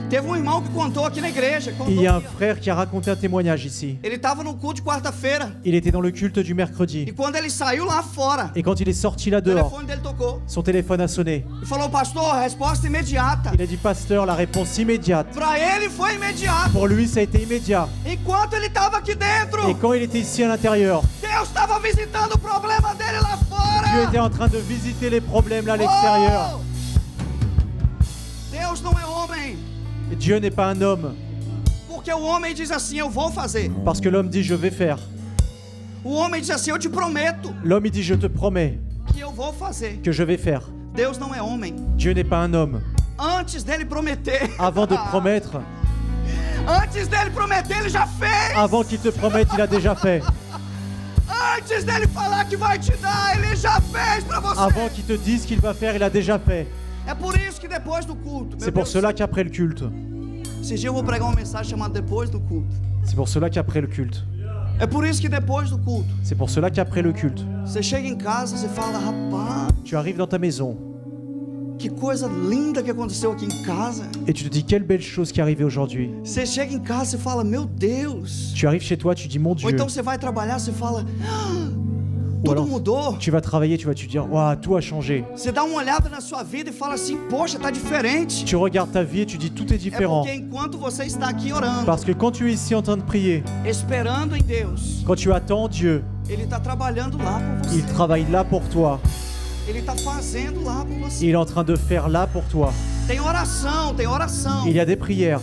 Teve um irmão que contou aqui na igreja. Et il y a un frère qui a raconté un témoignage ici. Ele estava no culto de quarta-feira Il était dans le culte du e mercredi. quando ele saiu lá fora, Et quand il est sorti là o dehors, telefone dele tocou son téléphone a sonné. e falou, pastor, resposta imediata. Il a dit pasteur, la réponse immédiate. Para ele foi imediato. Pour lui, ça a été immédiat. Enquanto ele estava aqui dentro, Et quand il était ici à l'intérieur, Deus estava visitando o problema dele lá Dieu était fora. en train de visiter les problèmes là à l'extérieur. Oh! Deus não é homem, Et Dieu n'est pas un homme, porque o homem diz assim, eu vou fazer. parce que l'homme dit je vais faire. O homem diz assim, eu te prometo L'homme il dit je te promets que eu vou fazer. que je vais faire. Deus não é homem. Dieu n'est pas un homme. Antes dele prometer, Avant de promettre, antes dele prometer, ele já fez. avant qu'il te promette, il a déjà fait. Antes dele falar que vai te dar, ele já fez pra você. Avant qu'il te dise ce qu'il va faire, il a déjà fait. É por isso que depois do culto, meu C'est pour Deus, cela qu'après le culte, esses dias eu vou pregar uma mensagem chamada Depois do Culto. c'est pour cela qu'après le culte, É por isso que depois do culto, c'est pour cela qu'après le culte, você chega em casa e fala, rapaz, tu arrives dans ta maison que coisa linda que aconteceu aqui em casa. et tu te dis quelle belle chose qui est arrivée aujourd'hui. Você chega em casa e fala, meu Deus. Tu arrives chez toi, tu dis mon Ou Dieu. então você vai trabalhar, você fala, Ou tudo alors, mudou. tu vas travailler, tu vas te dire waouh, tout a changé. Você dá uma olhada na sua vida e fala assim, poxa, tá diferente. Tu regardes ta vie et tu dis tout est É différent. porque enquanto você está aqui orando, Parce que quand tu es ici en train de prier, esperando em Deus, quand tu attends Dieu, Ele está trabalhando lá por il você. travaille là pour toi. Ele está fazendo lá por você. Il est en train de faire là pour toi. Tem oração, tem oração. Il y a des prières.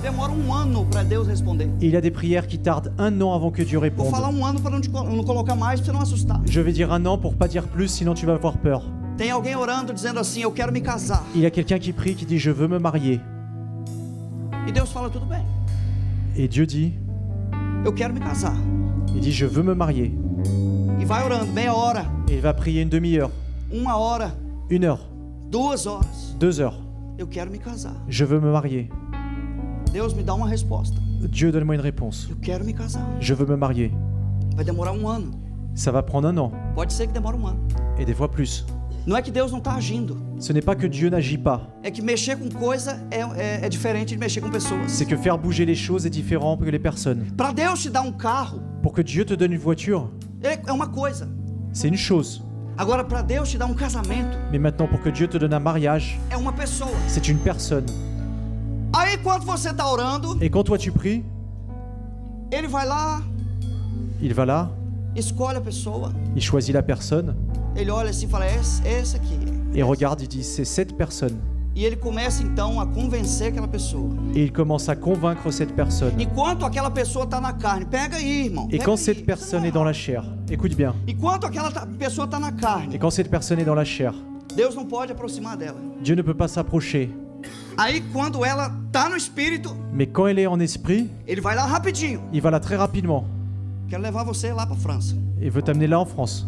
Demora um ano para Deus responder. Il y a des prières qui tardent 1 an avant que Dieu Vou réponde. falar um ano para não colocar mais, para você não assustar. Je vais dire 1 an pour pas dire plus, sinon tu vas avoir peur. Tem alguém orando dizendo assim, eu quero me casar. Il y a quelqu'un qui prie, qui dit je veux me marier. E Deus fala, tudo bem, Et Dieu dit, eu quero me casar. il dit, je veux me marier. E vai orando, meia hora, Et il va prier une demi-heure, 1 hora, 1 heure, 2 horas. 2 heures. Eu quero me casar. Je veux me marier. Deus me dá uma resposta. Dieu, donne-moi une réponse. Eu quero me casar. Je veux me marier. Vai demorar 1 ano. Ça va prendre 1 an, Pode ser que demore 1 ano. et des fois plus. Não é que Deus não está agindo. Ce n'est pas que Dieu n'agit pas, É que mexer com coisa é diferente de mexer com pessoas. c'est que faire bouger les choses est différent que les personnes. Para Deus te dar um carro, Pour que Dieu te donne une voiture, é uma coisa. c'est une chose. Agora, para Deus te dar um casamento, Mais maintenant, pour que Dieu te donne un mariage, é uma pessoa. c'est une personne. Aí, quando você está orando, Et quand toi tu pries, ele vai lá, il va là, escolhe a pessoa. il choisit la personne, Ele olha assim e fala, essa aqui. et regarde, il dit, c'est cette personne. E ele começa então a convencer aquela pessoa. Et il commence à convaincre cette personne. Enquanto aquela pessoa está na carne, pega aí, irmão. Et pega quand aí, cette personne est dans la chair, écoute bien, Enquanto aquela pessoa está na carne, et quand cette personne est dans la chair, Deus não pode aproximar dela. Dieu ne peut pas s'approcher. Aí, quando ela está no espírito, Mais quand elle est en esprit, ele vai lá rapidinho. il va là très rapidement Quero levar você lá para França. et veut t'amener là en France.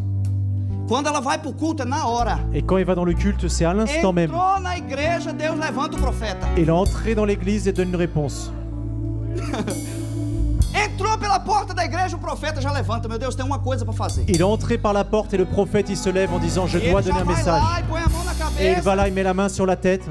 Quando ela vai para o culto, é na hora. Et quand il va dans le culte, c'est à l'instant même. Entrou na igreja, Deus levanta o profeta. Il est entré dans l'église et donne une réponse. Entrou pela porta da igreja, o profeta já levanta. Meu Deus, tem uma coisa para fazer. Il est entré par la porte et le prophète il se lève en disant je E dois ele donner já un vai message. lá e põe a mão na Et il va cabeça. là, il met la main sur la tête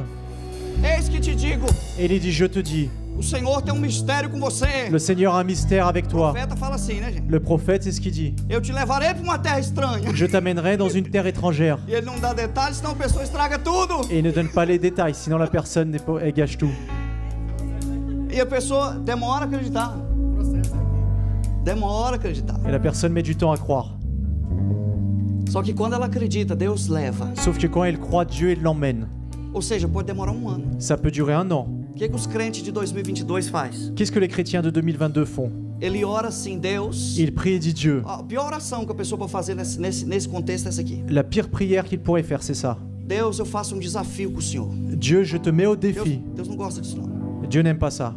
Eis que te digo, et il dit je te dis, o Senhor tem um mistério com você. le Seigneur a un mystère avec O toi. profeta fala assim, né, gente? Le prophète, c'est ce qu'il dit. Eu te levarei para uma terra estranha. Je t'amènerai dans une terre étrangère. E ele não dá detalhes, senão a pessoa estraga tudo. Et il ne donne pas les détails, sinon la personne elle gâche tout. E a pessoa demora a acreditar. Demora a acreditar. Et la personne met du temps à croire. Só que quando ela acredita, Deus leva. Sauf que quand elle croit, Dieu il l'emmène. Ou seja, pode demorar 1 ano. Ça peut durer 1 an. O que os crentes de 2022 faz? Qu'est-ce que les chrétiens de 2022 font? Ele ora assim, Deus. Ils prient et disent Dieu. A pior oração que a pessoa pode fazer nesse contexto é essa aqui. La pire prière qu'il pourrait faire, c'est ça. Deus, eu faço um desafio com o Senhor. Dieu, je te mets au défi. Deus não gosta disso não. Dieu n'aime pas ça.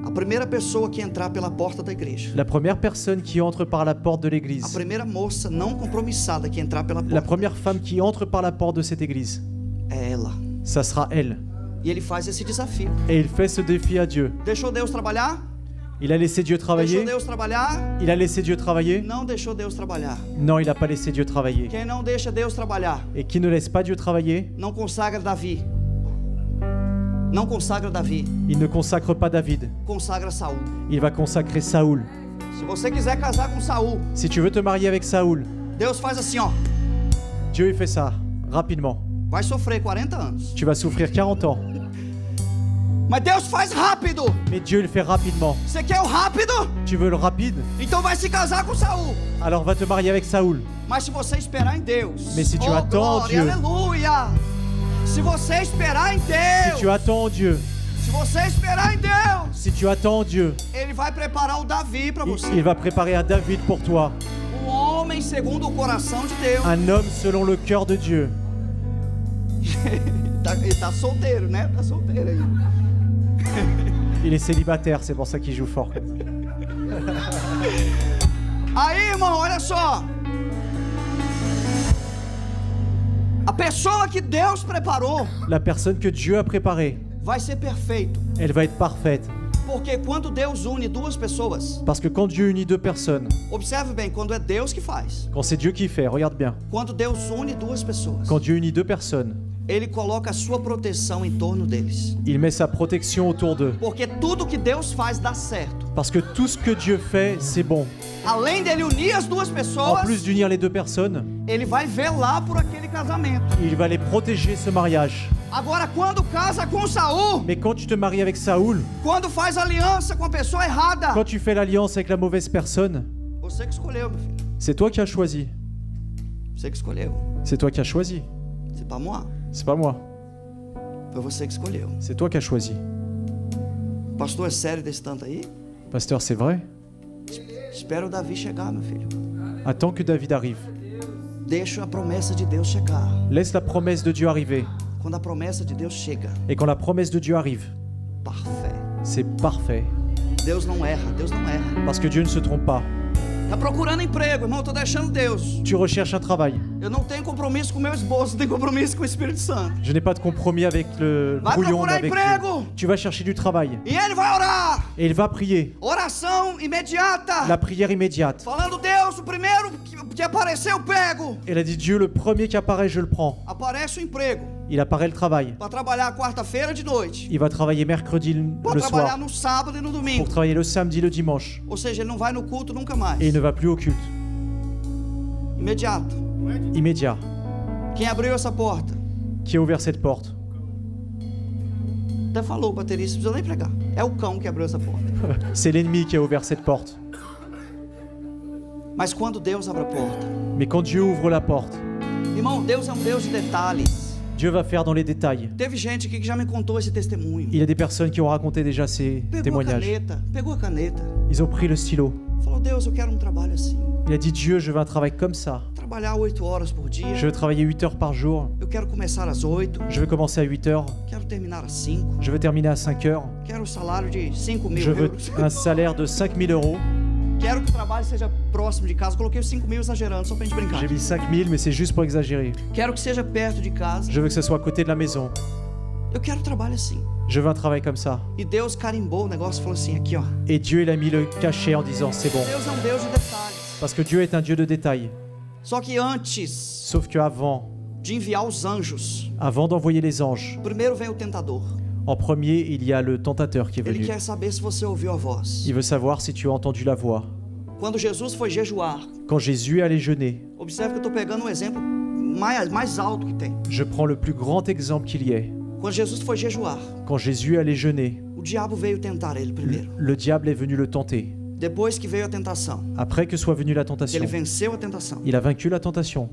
A primeira pessoa que entrar pela porta da igreja. La première personne qui entre par la porte de A l'église. primeira moça não compromissada que entrar pela porta. La première femme qui entre par la porte de cette église. É ela. Ça sera elle. E ele faz esse desafio. Et il fait ce défi à Dieu. Deixou Deus trabalhar? Il a laissé Dieu Deixou travailler. Deus trabalhar? Il a laissé Dieu travailler. Não deixou Deus trabalhar. Non, il n'a pas laissé Dieu travailler. Quem não deixa Deus trabalhar, Et qui ne laisse pas Dieu travailler, não consagra Davi. Não consagra Davi, il ne consacre pas David. consagra Saul. Il va consacrer Saoul. Se você quiser casar com Saul, Si tu veux te marier avec Saoul, Deus faz assim, ó. Dieu il fait ça, rapidement. Vai sofrer 40 anos. Tu vas souffrir 40 ans. Mas Deus faz rápido. Mais Dieu il fait rapidement. Você quer o rápido? Tu veux le rapide? Então vai se casar com Saul. Alors va te marier avec Saoul. Mas se você esperar em Deus, Mais si tu attends glória, Dieu. aleluia. Se você esperar em Si Deus, tu attends en Dieu, se você esperar em Deus, si tu attends en Dieu, Ele vai preparar o Davi para você. il va préparer un David pour toi. Um homem segundo o coração de Deus. Un homme selon le cœur de Dieu. Ele tá solteiro, né? Tá solteiro aí. Il est célibataire, c'est pour ça qu'il joue fort. Aí, irmão, olha só. A pessoa que Deus preparou La personne que Dieu a préparée, vai ser perfeito. elle va être parfaite. Porque quando Deus une duas pessoas, Parce que quand Dieu unit deux personnes, observe bem, quando é Deus que faz. quand c'est Dieu qui fait, regarde bien, Quando Deus une duas pessoas, quand Dieu unit deux personnes, Ele coloca a sua proteção em torno deles. il met sa protection autour d'eux. Porque tudo que Deus faz dá certo. Parce que tout ce que Dieu fait, c'est bon. Além dele unir as duas En pessoas, plus d'unir les deux personnes, Ele vai velar por aquele casamento. il va les protéger ce mariage. Agora, quando casa com Saul, Mais quand tu te maries avec Saoul, quando faz aliança com a pessoa errada, quand tu fais l'alliance avec la mauvaise personne, você que escolheu, meu filho. c'est toi qui as choisi. Você que escolheu. C'est toi qui as choisi. C'est pas moi. C'est pas moi. Foi você que escolheu. C'est toi qui as choisi. Pastor, é sério desse tanto aí? Pasteur, c'est vrai? Espera o Davi chegar, meu filho. Attends que David arrive. Deixa a promessa de Deus chegar. Laisse la promesse de Dieu arriver. Quando a promessa de Deus chega, Et quand la promesse de Dieu arrive, par fé, C'est parfait. Deus não erra, Deus não erra. Parce que Dieu ne se trompe pas. Tá procurando emprego, irmão, eu tô deixando Deus. Tu recherches un travail. Eu não tenho compromisso com o meu esposo, tenho compromisso com o Espírito Santo. Je n'ai pas de compromis avec le Vai brouillon procurar avec emprego. Dieu. Tu vas chercher du travail. E ele vai orar. Et il va prier. Oração imediata. La prière immédiate. Falando, Deus, o primeiro que aparecer eu pego. Elle a dit, Dieu, le premier qui apparaît, je le prends. Aparece o emprego. Il apparaît le travail. Para trabalhar quarta-feira de noite. Il va travailler mercredi Para le trabalhar soir. no sábado e no domingo. Pour travailler le samedi, le dimanche. Ou seja, ele não vai no culto nunca mais. Et il ne va plus au culte. Imediato. Immédiat. Quem abriu essa porta? Qui a ouvert cette porte? Até falou o baterista, não precisa nem pregar. É o cão que abriu essa porta. C'est l'ennemi qui a ouvert cette porte. Mas quando Deus abre a porta, Mais quand Dieu ouvre la porte, irmão, Deus é um Deus de detalhes. Dieu va faire dans les détails. Teve gente aqui que já me contou esse testemunho. Il y a des personnes qui ont raconté déjà ces témoignages. Pegou a caneta, Ils ont pris le stylo. falou, Deus, eu quero um trabalho assim. Il a dit, Dieu, je veux un travail comme ça. Trabalhar 8 horas por dia. Je veux travailler 8 heures par jour. Eu quero começar às 8, Je veux commencer à 8 heures. quero terminar às 5, Je veux terminer à 5 heures. quero o salário de 5 mil Je veux euros. un salaire de 5 000 euros. Quero que o trabalho seja próximo de casa. Coloquei os 5 mil exagerando, só pra gente brincar. J'ai mis 5 000, mais c'est juste pour exagérer. Quero que seja perto de casa. Je veux que ce soit à côté de la maison. Eu quero um trabalho assim. Je veux un travail comme ça. E Deus carimbou o negócio e falou assim, aqui ó. Et Dieu, il a mis le cachet en disant, c'est bon. Deus é um Deus de detalhes. Parce que Dieu est un Dieu de détails. Só que antes Sauf qu'avant, de enviar os anjos, avant d'envoyer les anges, primeiro vem o tentador. en premier, il y a le tentateur qui est Ele venu. quer saber se você ouviu a voz. Il veut savoir si tu as entendu la voix. Quando Jesus foi jejuar, Quand Jésus allait jeûner, observe que eu estou pegando um exemplo mais alto que tem. je prends le plus grand exemple qu'il y ait. Quando Jesus foi jejuar, Quand Jésus allait jeûner, o diabo veio tentar ele primeiro. le diable est venu le tenter. Depois que veio a tentação, Après que soit venue la tentation, ele venceu a tentação. il a vaincu la tentation.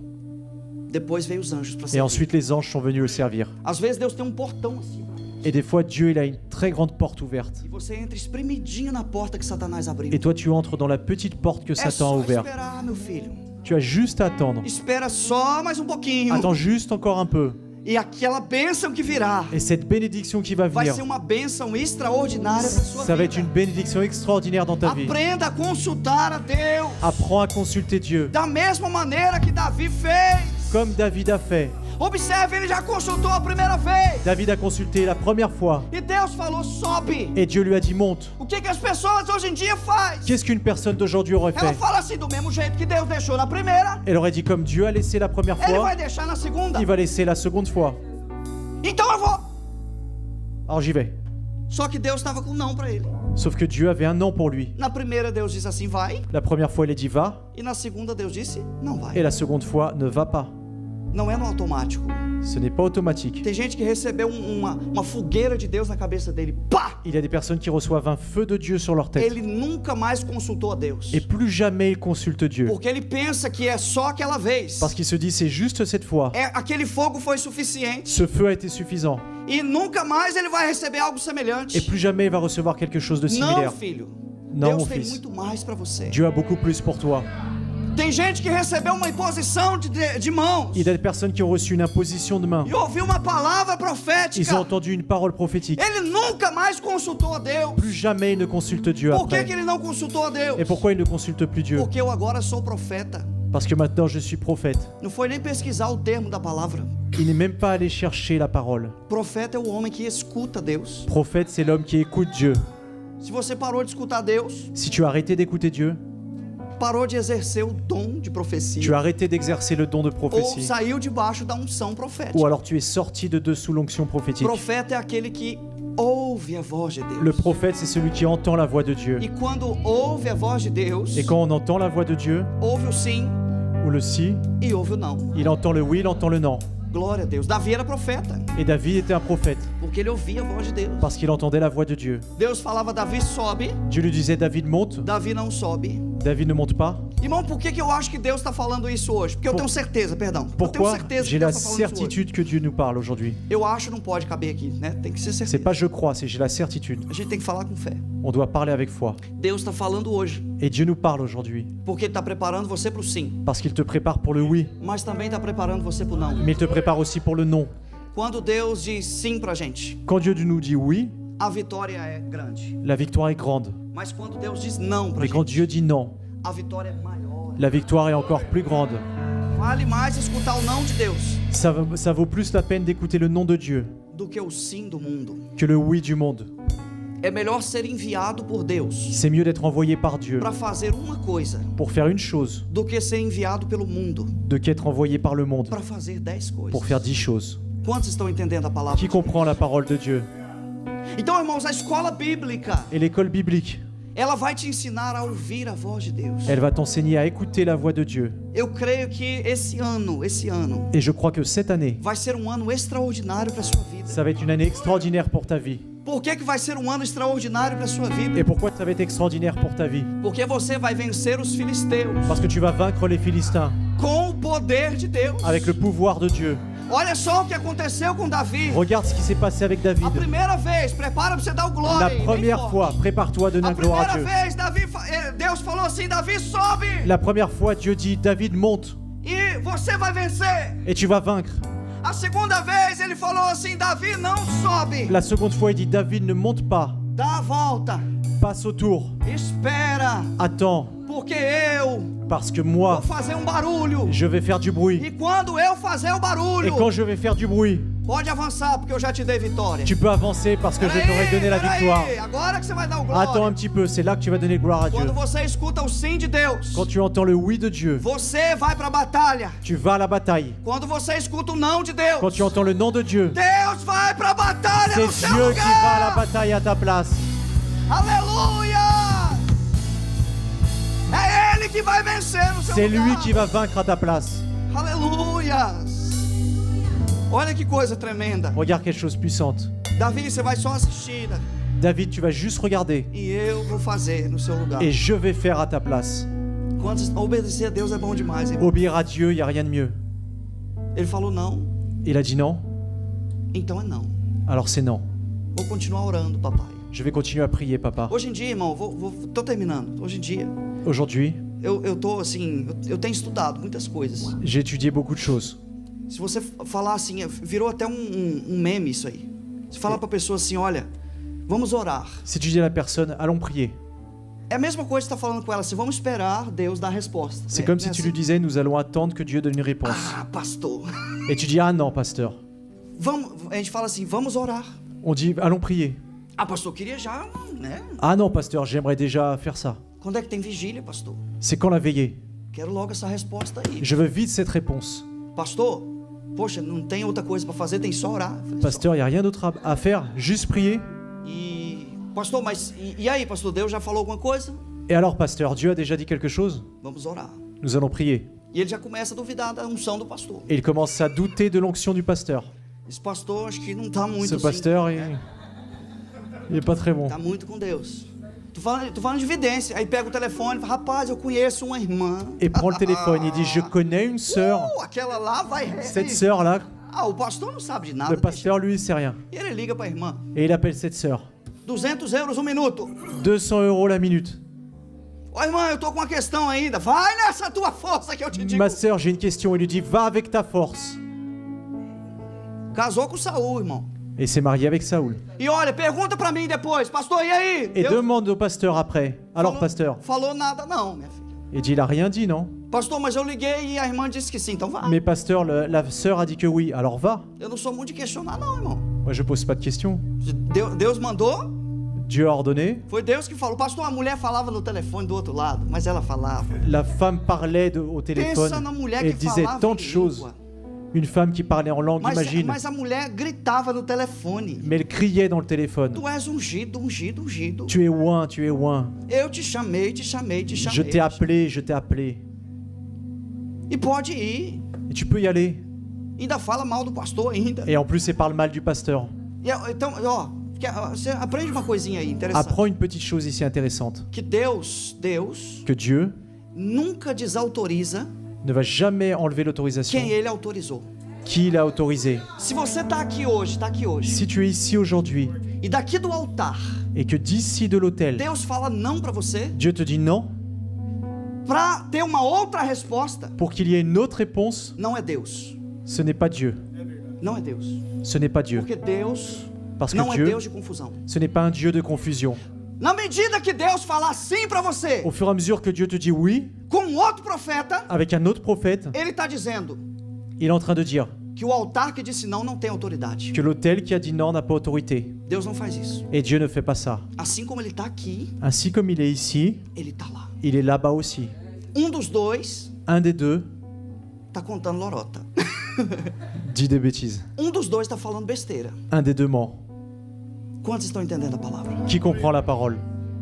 Depois veio os anjos para Et servir. ensuite, les anges sont venus le servir. Às vezes Deus tem um portão assim. Et des fois, Dieu, il a une très grande porte ouverte. E você entra espremidinho na porta que Satanás abriu. Et toi, tu entres dans la petite porte que É Satan a só ouverte. esperar, meu filho. Tu as juste à attendre. Espera só mais um pouquinho. Attends juste encore un peu. E aquela bênção que virá Et cette bénédiction qui va vai venir, ser uma bênção extraordinária para sua ça va vida. être une bénédiction extraordinaire dans ta vie. Aprenda a consultar a Deus Apprends à consulter Dieu, da mesma maneira que Davi fez. comme David a fait. Observe, ele já consultou a primeira vez. David a consulté la première fois. E Deus falou, sobe. Et Dieu lui a dit, monte. O que as pessoas hoje em dia fazem? Qu'est-ce qu'une personne d'aujourd'hui aurait Ela fait? fala assim, do mesmo jeito que Deus deixou na primeira, Elle aurait dit, comme Dieu a laissé la première ele fois, vai deixar na segunda. il va laisser la seconde fois. Então eu vou. Alors j'y vais. Só que Deus estava com não para ele. Sauf que Dieu avait un non pour lui. Na primeira Deus disse assim, vai. La première fois, il a dit, va. E na segunda Deus disse, não Et vai. la seconde fois, ne va pas. Não é no automático. Ce n'est pas automatique. Tem gente que recebeu uma fogueira de Deus na cabeça dele. Pá! Il y a des personnes qui reçoivent un feu de Dieu sur leur tête. Ele nunca mais consultou a Deus. Et plus jamais ils consultent Dieu. Porque ele pensa que é só aquela vez. Parce qu'il se dit, c'est juste cette fois. É, aquele fogo foi suficiente. Ce feu a été suffisant. E nunca mais ele vai receber algo Et semelhante. plus jamais il va recevoir quelque chose de Não, similaire. filho. Não, Deus mon tem fils. muito mais para você. Dieu a beaucoup plus pour toi. Tem gente que recebeu uma imposição de mãos. Il y a des personnes qui ont reçu une imposition de main. E ouviu uma palavra Ils ont profética. entendu une parole prophétique. Ele nunca mais consultou a Deus. Plus jamais ils ne consultent Dieu Por que après. ele não consultou a Deus? Et pourquoi ils ne consultent plus Dieu? Porque eu agora sou profeta. Parce que maintenant je suis prophète. Não foi nem pesquisar o termo da palavra. Il n'est même pas allé chercher la parole. Profeta é o homem que escuta Deus. Prophète, c'est l'homme qui écoute Dieu. Se você parou de escutar Deus, Si tu as arrêté d'écouter Dieu, parou de exercer o dom de tu as profecia, arrêté d'exercer le don de ou prophétie. saiu debaixo da unção profética. Ou alors tu es sorti de dessous l'onction prophétique. Profeta é aquele que ouve a voz de Deus. Le prophète, c'est celui qui entend la voix de Dieu. E quando ouve a voz de Deus, Et quand on entend la voix de Dieu, ouve o sim ou le si, e ouve o não. il entend le oui, il entend le non. Glória a Deus. Davi era profeta, Et David était un prophète, porque ele ouvia a voz de Deus. parce qu'il entendait la voix de Dieu. Deus falava, Davi sobe, Dieu lui disait, David monte, Davi não sobe. David ne monte pas. Irmão, por que eu acho que Deus está falando isso hoje? Porque eu tenho certeza, perdão. Eu tenho Pourquoi certeza que j'ai la Deus está falando isso hoje. certitude que Dieu nous parle aujourd'hui? Eu acho não pode caber aqui, né? Tem que ser C'est certeza. pas je crois, c'est j'ai la certitude. A gente tem que falar com fé. On doit parler avec foi. Deus está falando hoje, Et Dieu nous parle aujourd'hui, porque Ele está preparando você para o sim, parce qu'il te prépare pour le oui, mas também está preparando você para o não. mais il te prépare aussi pour le non. Quando Deus diz sim pra gente, Quand Dieu nous dit oui, a vitória é grande. la victoire est grande. Mas quando Deus diz não pra Mais quand gente, Dieu dit non, a vitória é maior. la victoire est encore plus grande. Vale mais escutar o não de Deus Ça vaut plus la peine d'écouter le non de Dieu do que o sim do mundo. que le oui du monde. É melhor ser enviado por Deus C'est mieux d'être envoyé par Dieu para fazer uma coisa pour faire une chose do que ser enviado pelo mundo de qu'être envoyé par le monde para fazer 10 coisas. pour faire 10 choses. Quantos estão entendendo a palavra? Qui comprend la parole de Dieu? Então, irmãos, a escola bíblica, Et l'école biblique, ela vai te ensinar a ouvir a voz de Deus. elle va t'enseigner à écouter la voix de Dieu. Eu creio que esse ano Et je crois que cette année, vai ser um ano extraordinário para sua vida. ça va être une année extraordinaire pour ta vie. Por que vai ser um ano extraordinário para sua vida? Et pourquoi ça va être extraordinaire pour ta vie? Porque você vai vencer os filisteus Parce que tu vas vaincre les Philistins com o poder de Deus. avec le pouvoir de Dieu. Olha só o que aconteceu com Davi. Regarde ce qui s'est passé avec David. A primeira vez, prepara para você dar o glória. La aí, bem première forte. fois, prépare-toi à donner A la gloire à primeira Dieu. vez, Deus falou assim: Davi, sobe La première fois, Dieu dit, David, monte e você vai vencer. et tu vas vaincre. A segunda vez, ele falou assim: Davi, não sobe. La seconde fois, il dit, David, ne monte pas, Dá a volta, passe autour, espera, attends, porque eu parce que vou moi, fazer um barulho. je vais faire du bruit. E quando eu fazer o Et barulho, quand je vais faire du bruit, pode avançar, porque eu já te dei vitória. tu peux avancer parce que je t'aurai donné la victoire. Agora que você vai dar o Attends glória. un petit peu, c'est là que tu vas donner gloire à Dieu. Quando você escuta o sim de Deus, Quand tu entends le oui de Dieu, você vai para a batalha. tu vas à la bataille. Quando você escuta o não de Deus, Quand tu entends le non de Dieu, Deus vai para a batalha no c'est seu Dieu qui va à la lugar. bataille à ta place. Aleluia! É Ele que vai vencer no seu C'est lugar. lui qui va vaincre à ta place. Aleluia! Olha que coisa tremenda. Regarde quelque chose de puissante. Davi, você vai só assistir, Davi, David, tu vas juste regarder e eu vou fazer no seu lugar. et je vais faire à ta place. Quantos obedecer a Deus é bom demais, irmão. Obéir à Dieu, il n'y a rien de mieux. Ele falou não, Il a dit non, então é não. alors c'est non. Vou continuar orando, papai. Je vais continuer à prier, papa. Hoje em dia, irmão, tô terminando. Hoje em dia, Aujourd'hui, eu tô assim, eu tenho estudado muitas coisas. j'ai étudié beaucoup de choses. Se você falar assim, virou até um meme isso aí. Se falar pra pessoa assim, olha, vamos orar. Si tu dis à la personne, allons prier, É a mesma coisa que você tá falando com ela, assim, vamos esperar Deus dar a resposta. c'est É, comme né, si tu assim, lui disais, nous allons attendre que Dieu donne une réponse. Ah, pastor. Et tu dis, ah non, pasteur. Vamos, a gente fala assim, vamos orar. On dit, allons prier. Ah, pastor, queria já, né? Ah non, pasteur, j'aimerais déjà faire ça. Quando é que tem vigília, pastor? C'est quand la veillée? Quero logo essa resposta aí. Je veux vite cette réponse. Pastor, poxa, não tem outra coisa pra fazer, tem só orar. Eu falei, Pasteur, il n'y a rien d'autre à faire, juste prier. Pastor, mas e aí, pastor, Deus já falou alguma coisa? Et alors, pasteur, Dieu a déjà dit quelque chose? Vamos orar. Nous allons prier. E ele já começa a duvidar da unção do pastor. Et il commence à douter de l'onction du pasteur. Esse pastor, acho que não tá muito Ce assim, pasteur, il est pas très bon. tá muito com Deus. Tô falando de evidência. Aí pega o telefone e fala, rapaz, eu conheço uma irmã. Et prend le téléphone, il dit, je connais une sœur. Aquela lá vai... Cette sœur-là, Ah, o pastor não sabe de nada. le pasteur, lui, il sait rien. E ele liga pra irmã. Et il appelle cette sœur. 200 euros minuto. 200 € la minute. Ô irmã, eu tô com uma questão ainda. Vai nessa tua força que eu te digo. Ma sœur, j'ai une question. Il lui dit, va avec ta force. Casou com Saul, irmão. Et s'est marié avec Saoul. E olha, pergunta pra mim depois. Pastor, e aí? Et demande au pasteur après. Alors, pasteur. Falou nada não, minha filha. Il dit, il a rien dit, non? Pastor, mas eu liguei e a irmã disse que sim, então vai. Mais pasteur, la sœur a dit que oui. Alors va. Eu não sou muito de questionar não, irmão. Moi, je pose pas de questions. Deus mandou, Dieu a ordonné. foi Deus que falou. Pastor, a mulher falava no telefone do outro lado, mas ela falava. La femme parlait au téléphone. Pensa na mulher Et que disait falava tant em de choses. língua. Une femme qui parlait en langue, imagine. Mas a mulher gritava no telefone. Mais elle criait dans le téléphone. Tu és ungido, ungido, ungido. Tu es oint, tu es oint. Eu te chamei, te chamei, te chamei. Je t'ai appelé, je t'ai appelé. E pode ir. Et tu peux y aller. Ainda fala mal do pastor ainda. Et en plus, elle parle mal du pasteur. Então, ó, você aprende uma coisinha aí interessante. Apprends une petite chose ici intéressante. Que Deus Que Dieu nunca desautoriza ne va jamais enlever l'autorisation quem Ele autorizou. qui il a autorisé. Se você tá aqui hoje, Si tu es ici aujourd'hui e daqui do altar, et que d'ici de l'autel, Deus fala não pra você, Dieu te dit non, pra ter uma outra resposta, pour qu'il y ait une autre réponse, não é Deus. ce n'est pas Dieu. Não é Deus. Ce n'est pas Dieu. Porque Deus Parce que não é Dieu, Deus de confusão. ce n'est pas un Dieu de confusion. Na medida que Deus falar sim para você, Au fur et à mesure que Dieu te dit oui, com outro profeta, avec un autre prophète, ele está dizendo il est en train de dire que o altar que disse não tem autoridade. que l'autel qui a dit non n'a pas autorité. Deus não faz isso. Et Dieu ne fait pas ça. Assim como ele está aqui, Ainsi comme il est ici, ele está lá. il est là-bas aussi. Dos dois Un des deux está contando lorota. dit des bêtises. Dos dois está falando besteira. Un des deux ment. Quantos estão entendendo a palavra? Qui comprend la parole?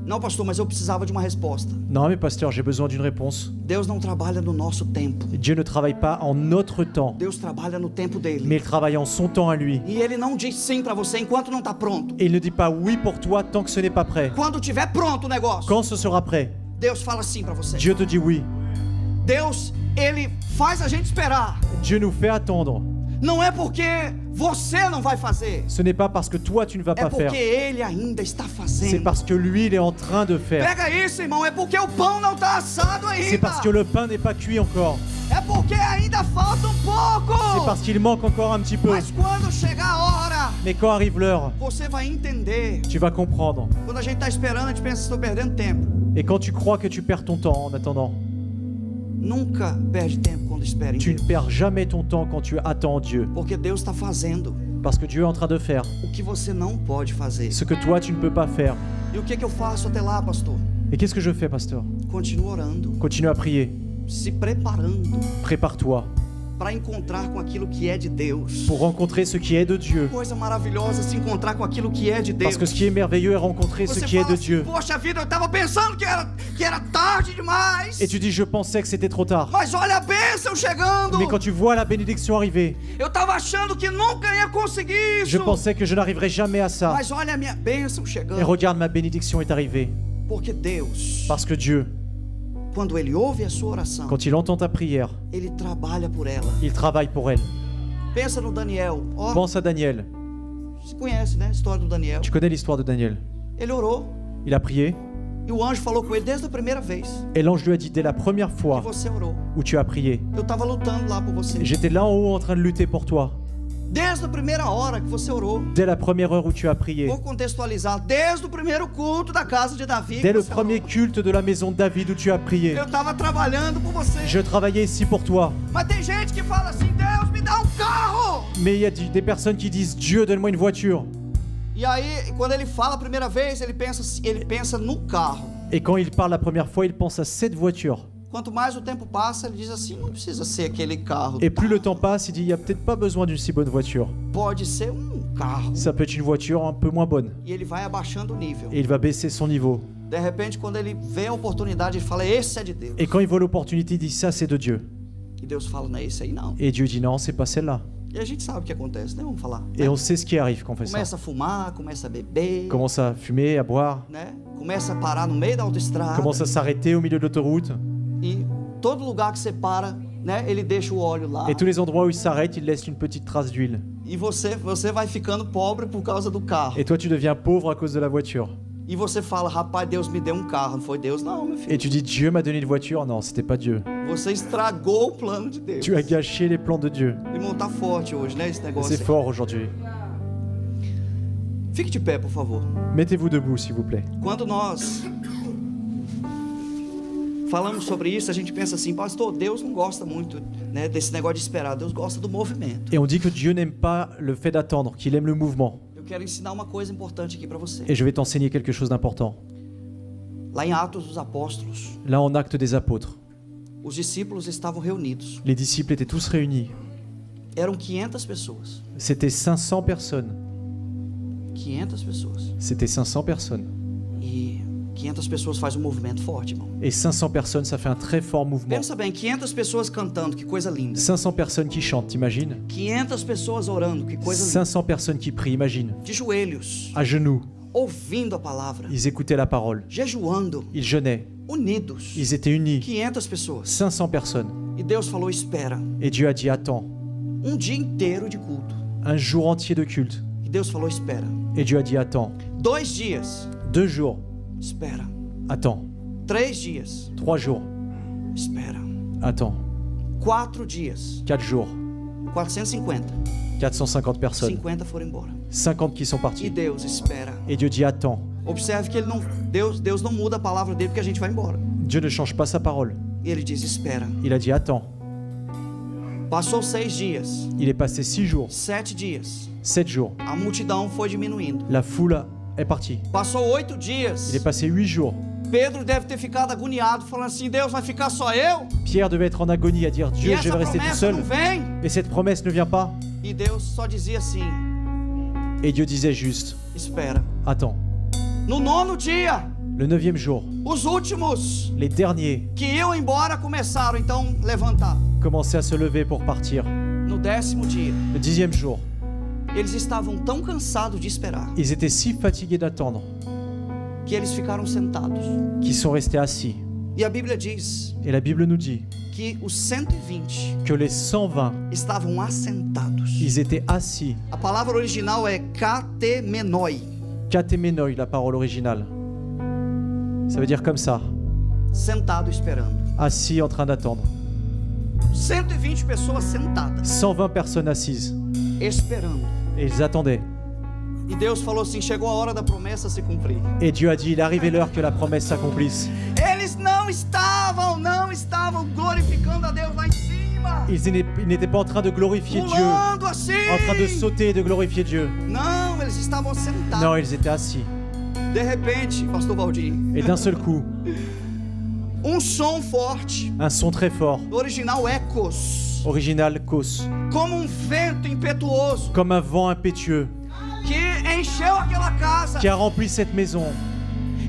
Não, pastor, mas eu precisava de uma resposta. Non, mais pasteur, j'ai besoin d'une réponse. Deus não trabalha no nosso tempo. Dieu ne travaille pas en notre temps, Deus trabalha no tempo dele. mais il travaille en son temps à lui. E ele não diz sim para você enquanto não está pronto. Et il ne dit pas oui pour toi tant que ce n'est pas prêt. Quando tiver pronto o negócio, Quand ce sera prêt, Deus fala sim para você. Dieu te dit oui. Deus, ele faz a gente esperar. Dieu nous fait attendre. Não é porque você não vai fazer. Ce n'est pas parce que toi tu ne vas É pas faire. porque ele ainda está C'est fazendo. parce que lui, il est en train de faire. Pega isso, irmão. É porque o pão não está assado ainda. C'est parce que le pain n'est pas cuit encore. É porque ainda falta pouco. C'est parce qu'il manque encore un petit peu. Mas quando chegar a hora, Mais quand arrive l'heure, você vai entender. tu vas comprendre. Quando a gente está esperando, a gente pensa, estou perdendo tempo. Et quand tu crois que tu perds ton temps en attendant, Nunca perde tempo quando espera em tu ne Deus. perds jamais ton temps quand tu attends Dieu. Porque Deus está fazendo Parce que Dieu est en train de faire o que você não pode fazer. ce que toi tu ne peux pas faire. E o que eu faço até lá, pastor? Et qu'est-ce que je fais, pasteur? Continuo orando, Continue à prier. se preparando Prépare-toi para encontrar com aquilo que é de Deus. pour rencontrer ce qui est de Dieu. Coisa maravilhosa se encontrar com aquilo que é de Deus. Parce que ce qui est merveilleux est rencontrer ce Você qui est fala de assim, Dieu. poxa vida, eu estava pensando que era tarde demais. Et tu dis, je pensais que c'était trop tard. Mas olha a bênção chegando. Mais quand tu vois la bénédiction arriver, Eu estava achando que nunca ia conseguir isso. je pensais que je n'arriverais jamais à ça. Mas olha a minha bênção Et chegando. regarde, ma bénédiction est arrivée. Porque Deus, Parce que Dieu, quando Ele ouve a sua oração, quand il entend ta prière, Ele trabalha por ela. il travaille pour elle. Pensa no Daniel. Ó, Pense à Daniel. você conhece, né? A história do Daniel. Tu connais l'histoire de Daniel. Ele orou Il a prié e o anjo falou com ele desde a primeira vez et l'ange lui a dit, dès la première que fois você orou. où tu as prié, Eu estava lutando lá por você. j'étais là en haut en train de lutter pour toi. Desde a primeira hora que você orou. Dès la première heure où tu as prié, Vou contextualizar. Desde o primeiro culto da casa de Davi. dès que le você premier orou. culte de la maison de David où tu as prié, Eu estava trabalhando por você. je travaillais ici pour toi. Mas tem gente que fala assim: Deus, me dá carro. Mais il y a des personnes qui disent, Dieu, donne-moi une voiture. E aí, quando ele fala a primeira vez, ele pensa no carro. Et quand il parle la première fois, il pense à cette voiture. Quanto mais o tempo passa, ele diz assim: não precisa ser aquele carro. Et plus le temps passe, il dit, il n'y a peut-être pas besoin d'une si bonne voiture. Pode ser carro. Ça peut être une voiture un peu moins bonne. E ele vai abaixando o nível. Et il va baisser son niveau. De repente, quando ele vê a oportunidade, ele fala: esse é de Deus. Et quand il voit l'opportunité, il dit, ça c'est de Dieu. E Deus fala: não é esse aí não. Et Dieu dit, non, c'est pas celle-là. E a gente sabe o que acontece, né? Vamos falar. Et on sait ce qui arrive quand on fait ça. Começa a fumar, começa a beber, Commence à fumer, à boire, né? Começa a parar no meio da autoestrada. commence à s'arrêter au milieu de l'autoroute. E todo lugar que você para, né? Ele deixa o óleo lá. Et tous les endroits où il s'arrête, il laisse une petite trace d'huile. E você vai ficando pobre por causa do carro. Et toi, tu deviens pauvre à cause de la voiture. E você fala: rapaz, Deus me deu um carro. Não foi Deus, não, meu filho. Et tu dis, Dieu m'a donné une voiture. Non, c'était pas Dieu. Você estragou o plano de Deus. Tu as gâché les plans de Dieu. Irmão, tá forte hoje, né? Esse negócio. C'est aí. fort aujourd'hui. Fique de pé, por favor. Mettez-vous debout, s'il vous plaît. Quando nós falamos sobre isso, a gente pensa assim: pastor, Deus não gosta muito, né, desse negócio de esperar. Deus gosta do movimento. Et on dit que Dieu n'aime pas le fait d'attendre, qu'il aime le mouvement. Eu quero ensinar uma coisa importante aqui para você. Et je vais t'enseigner quelque chose d'important. Lá em Atos dos Apóstolos, Là, en Actes des Apôtres, os discípulos estavam reunidos. les disciples étaient tous réunis. Eram 500 pessoas. C'était 500 personnes. 500 pessoas. C'était 500 personnes. E 500 pessoas faz um movimento forte, irmão. Et 500 personnes, ça fait un très fort mouvement. Pensa bem, 500 pessoas cantando, que coisa linda. 500 personnes qui chantent, t'imagines? 500 pessoas orando, que coisa linda. 500 personnes qui prient, imagine. De joelhos, À genoux, ouvindo a palavra, ils écoutaient la parole. jejuando, Ils jeûnaient. unidos. Ils étaient unis. 500 pessoas. 500 personnes. E Deus falou: espera. Et Dieu a dit, attends. Dia inteiro de culto. Un jour entier de culte. E Deus falou: espera. Et Dieu a dit, attends. 2 dias. 2 jours. Espera. Attends. 3 dias. 3 jours. Espera. Attends. 4 dias. 4 jours. 450. 450 personnes. 50 foram embora. 50 qui sont E partis. Deus espera. Et Dieu dit attends. Observe que Deus não muda a palavra dele porque a gente vai embora. Dieu ne change pas sa parole. E ele diz: espera. Il a dit attends. Passou 6 dias, Il est passé 6 jours, 7 dias. 7 jours. A multidão foi diminuindo. La foule est partie. Passou 8 dias. Il est passé 8 jours. Pedro deve ter ficado agoniado, falando assim: Deus, vai ficar só eu? Pierre devait être en agonie à dire E Dieu, je essa vais rester tout promessa seul. não vem? Et cette promesse ne vient pas. E Deus só dizia assim: Et Dieu disait juste espera. attends. No 9º dia, Le 9e jour, os últimos les derniers que iam embora começaram então a levantar. commençaient à se lever pour partir. No 10º dia, Le 10e jour, eles estavam tão cansados de esperar ils étaient si fatigués d'attendre que eles ficaram sentados. qu'ils sont restés assis. E a Bíblia diz Et la Bible nous dit que os 120 que les 120, estavam assentados. ils étaient assis. A palavra original é katemenoi, Katemenoi, la parole originale. Ça veut dire comme ça, sentado esperando. assis en train d'attendre. 120 pessoas sentadas, 120 personnes assises. esperando. Et ils attendaient. E Deus falou assim: chegou a hora da promessa se cumprir. Et Dieu a dit, il est arrivé l'heure que la promesse s'accomplisse. Eles não estavam glorificando a Deus lá em cima, Ils n'étaient pas en train de glorifier Dieu, pulando assim. en train de sauter et de glorifier Dieu. Não, eles estavam sentados. Non, ils étaient assis. De repente, pastor Valdir, Et d'un seul coup, som forte, un son très fort, do original ecos, original Kos, como vento impetuoso, comme un vent impétueux, que encheu aquela casa. qui a rempli cette maison.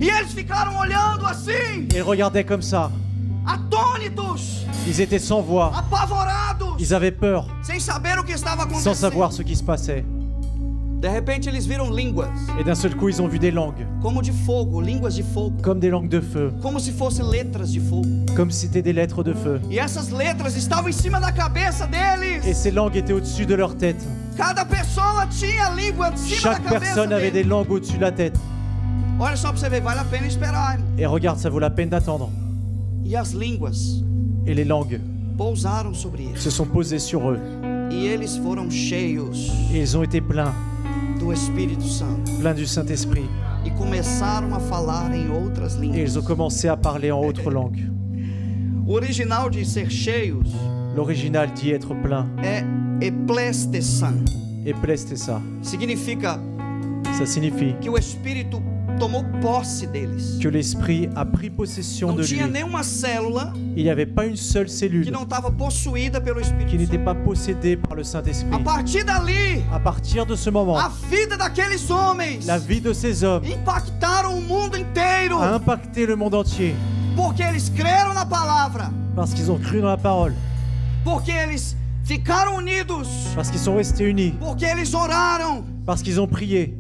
E eles ficaram olhando assim, Et ils regardaient comme ça. atônitos, Ils étaient sans voix. apavorados, Ils avaient peur, sem saber o que estava sans acontecendo. savoir ce qui se passait. De repente eles viram línguas, Et d'un seul coup, ils ont vu des langues, como de fogo, línguas de fogo, comme des langues de feu, como se fossem letras de fogo. comme si c'était des lettres de feu. E essas letras estavam em cima da cabeça Et deles. ces langues étaient au-dessus de leur tête. Cada pessoa tinha a língua em cima Chaque da cabeça personne avait des deles. langues au-dessus de la tête. Olha só pra você ver, vale a pena esperar, irmão. Et regarde, ça vaut la peine d'attendre. E as línguas Et les langues pousaram sobre eles. se sont posées sur eux. E eles foram cheios Et ils ont été pleins, do Espírito Santo. pleins du Saint-Esprit. E começaram a falar em outras Et línguas. ils ont commencé à parler en autre langue. O original de ser cheios L'original dit être plein. é eplestesan. Et plestessa, Significa ça signifie que o Espírito tomou posse deles. que l'Esprit a pris possession Não de tinha lui. nenhuma célula Il n'y avait pas une seule que cellule não estava possuída pelo qui Espírito n'était Santo. pas possédée par le A Saint-Esprit. partir dali, À partir de ce moment, a vida daqueles homens la vie de ces hommes impactaram o mundo inteiro, a impacté le monde entier porque eles creram na palavra, parce qu'ils ont cru dans la parole, porque eles ficaram unidos, parce qu'ils sont restés unis, porque eles oraram parce qu'ils ont prié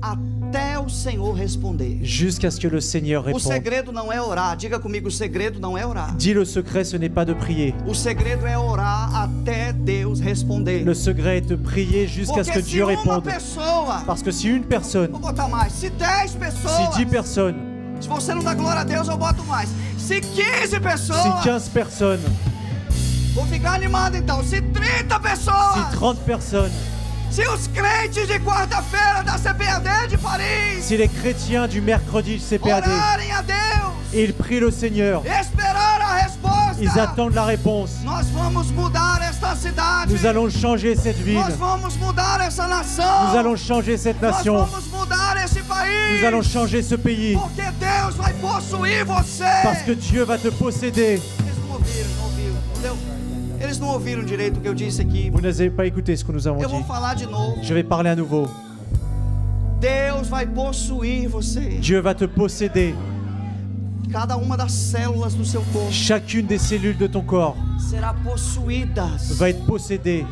até o Senhor responder. jusqu'à ce que le Seigneur O réponde. segredo não é orar. Diga comigo, o segredo não é orar. Dis le secret, ce n'est pas de prier. O segredo é orar até Deus responder. Le secret est de prier jusqu'à ce que Porque se Dieu uma réponde. pessoa, Parce que si une personne, vou botar mais, se 10 si pessoas, 10 personnes, se você não dá glória a Deus, eu boto mais. Se 15 si pessoas, 15 personnes, vou ficar animado então. Se 30 si pessoas, 30 personnes, se os crentes de quarta-feira da CPAD de Paris si les chrétiens du mercredi CPAD, orarem a Deus, ils prient le Seigneur, esperar a resposta, ils attendent la réponse. nós vamos mudar esta cidade. Nous allons changer cette ville. Nós vamos mudar essa nação. Nous allons changer cette Nós nation. vamos mudar esse país. Nous allons changer ce pays. Porque Deus vai possuir você. Parce que Dieu va te posséder. Eles não ouviram. Entendeu? Eles não ouviram direito o que eu disse aqui. Vous n'avez pas écouté ce que nous avons Eu vou dit. falar de novo. Je vais parler à nouveau. Deus vai possuir você. Dieu va te posséder. Cada uma das células do seu corpo Chacune des cellules de ton corps será possuída. va être possédée,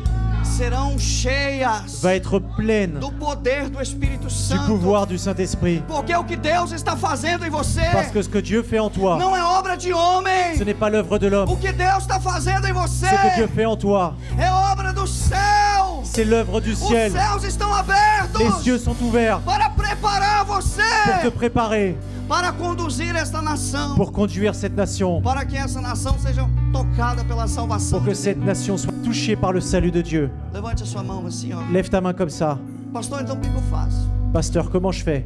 Serão cheias va être pleine do poder do Espírito du Santo. pouvoir du Saint-Esprit. Porque o que Deus está fazendo em você Parce que ce que Dieu fait en toi, não é obra de homem. ce n'est pas l'œuvre de l'homme. O que Deus está fazendo em você Ce que Dieu fait en toi, é obra do céu. c'est l'œuvre du Os ciel. céus estão abertos Les cieux sont ouverts para preparar você pour te préparer, para conduzir esta nação, pour conduire cette nation, para que essa nação seja tocada pela salvação pour que de cette Deus. nation soit touchée par le salut de Dieu. Levante a sua mão assim, ó. Lève ta main comme ça. Pastor, então o que eu faço? Pasteur, comment je fais?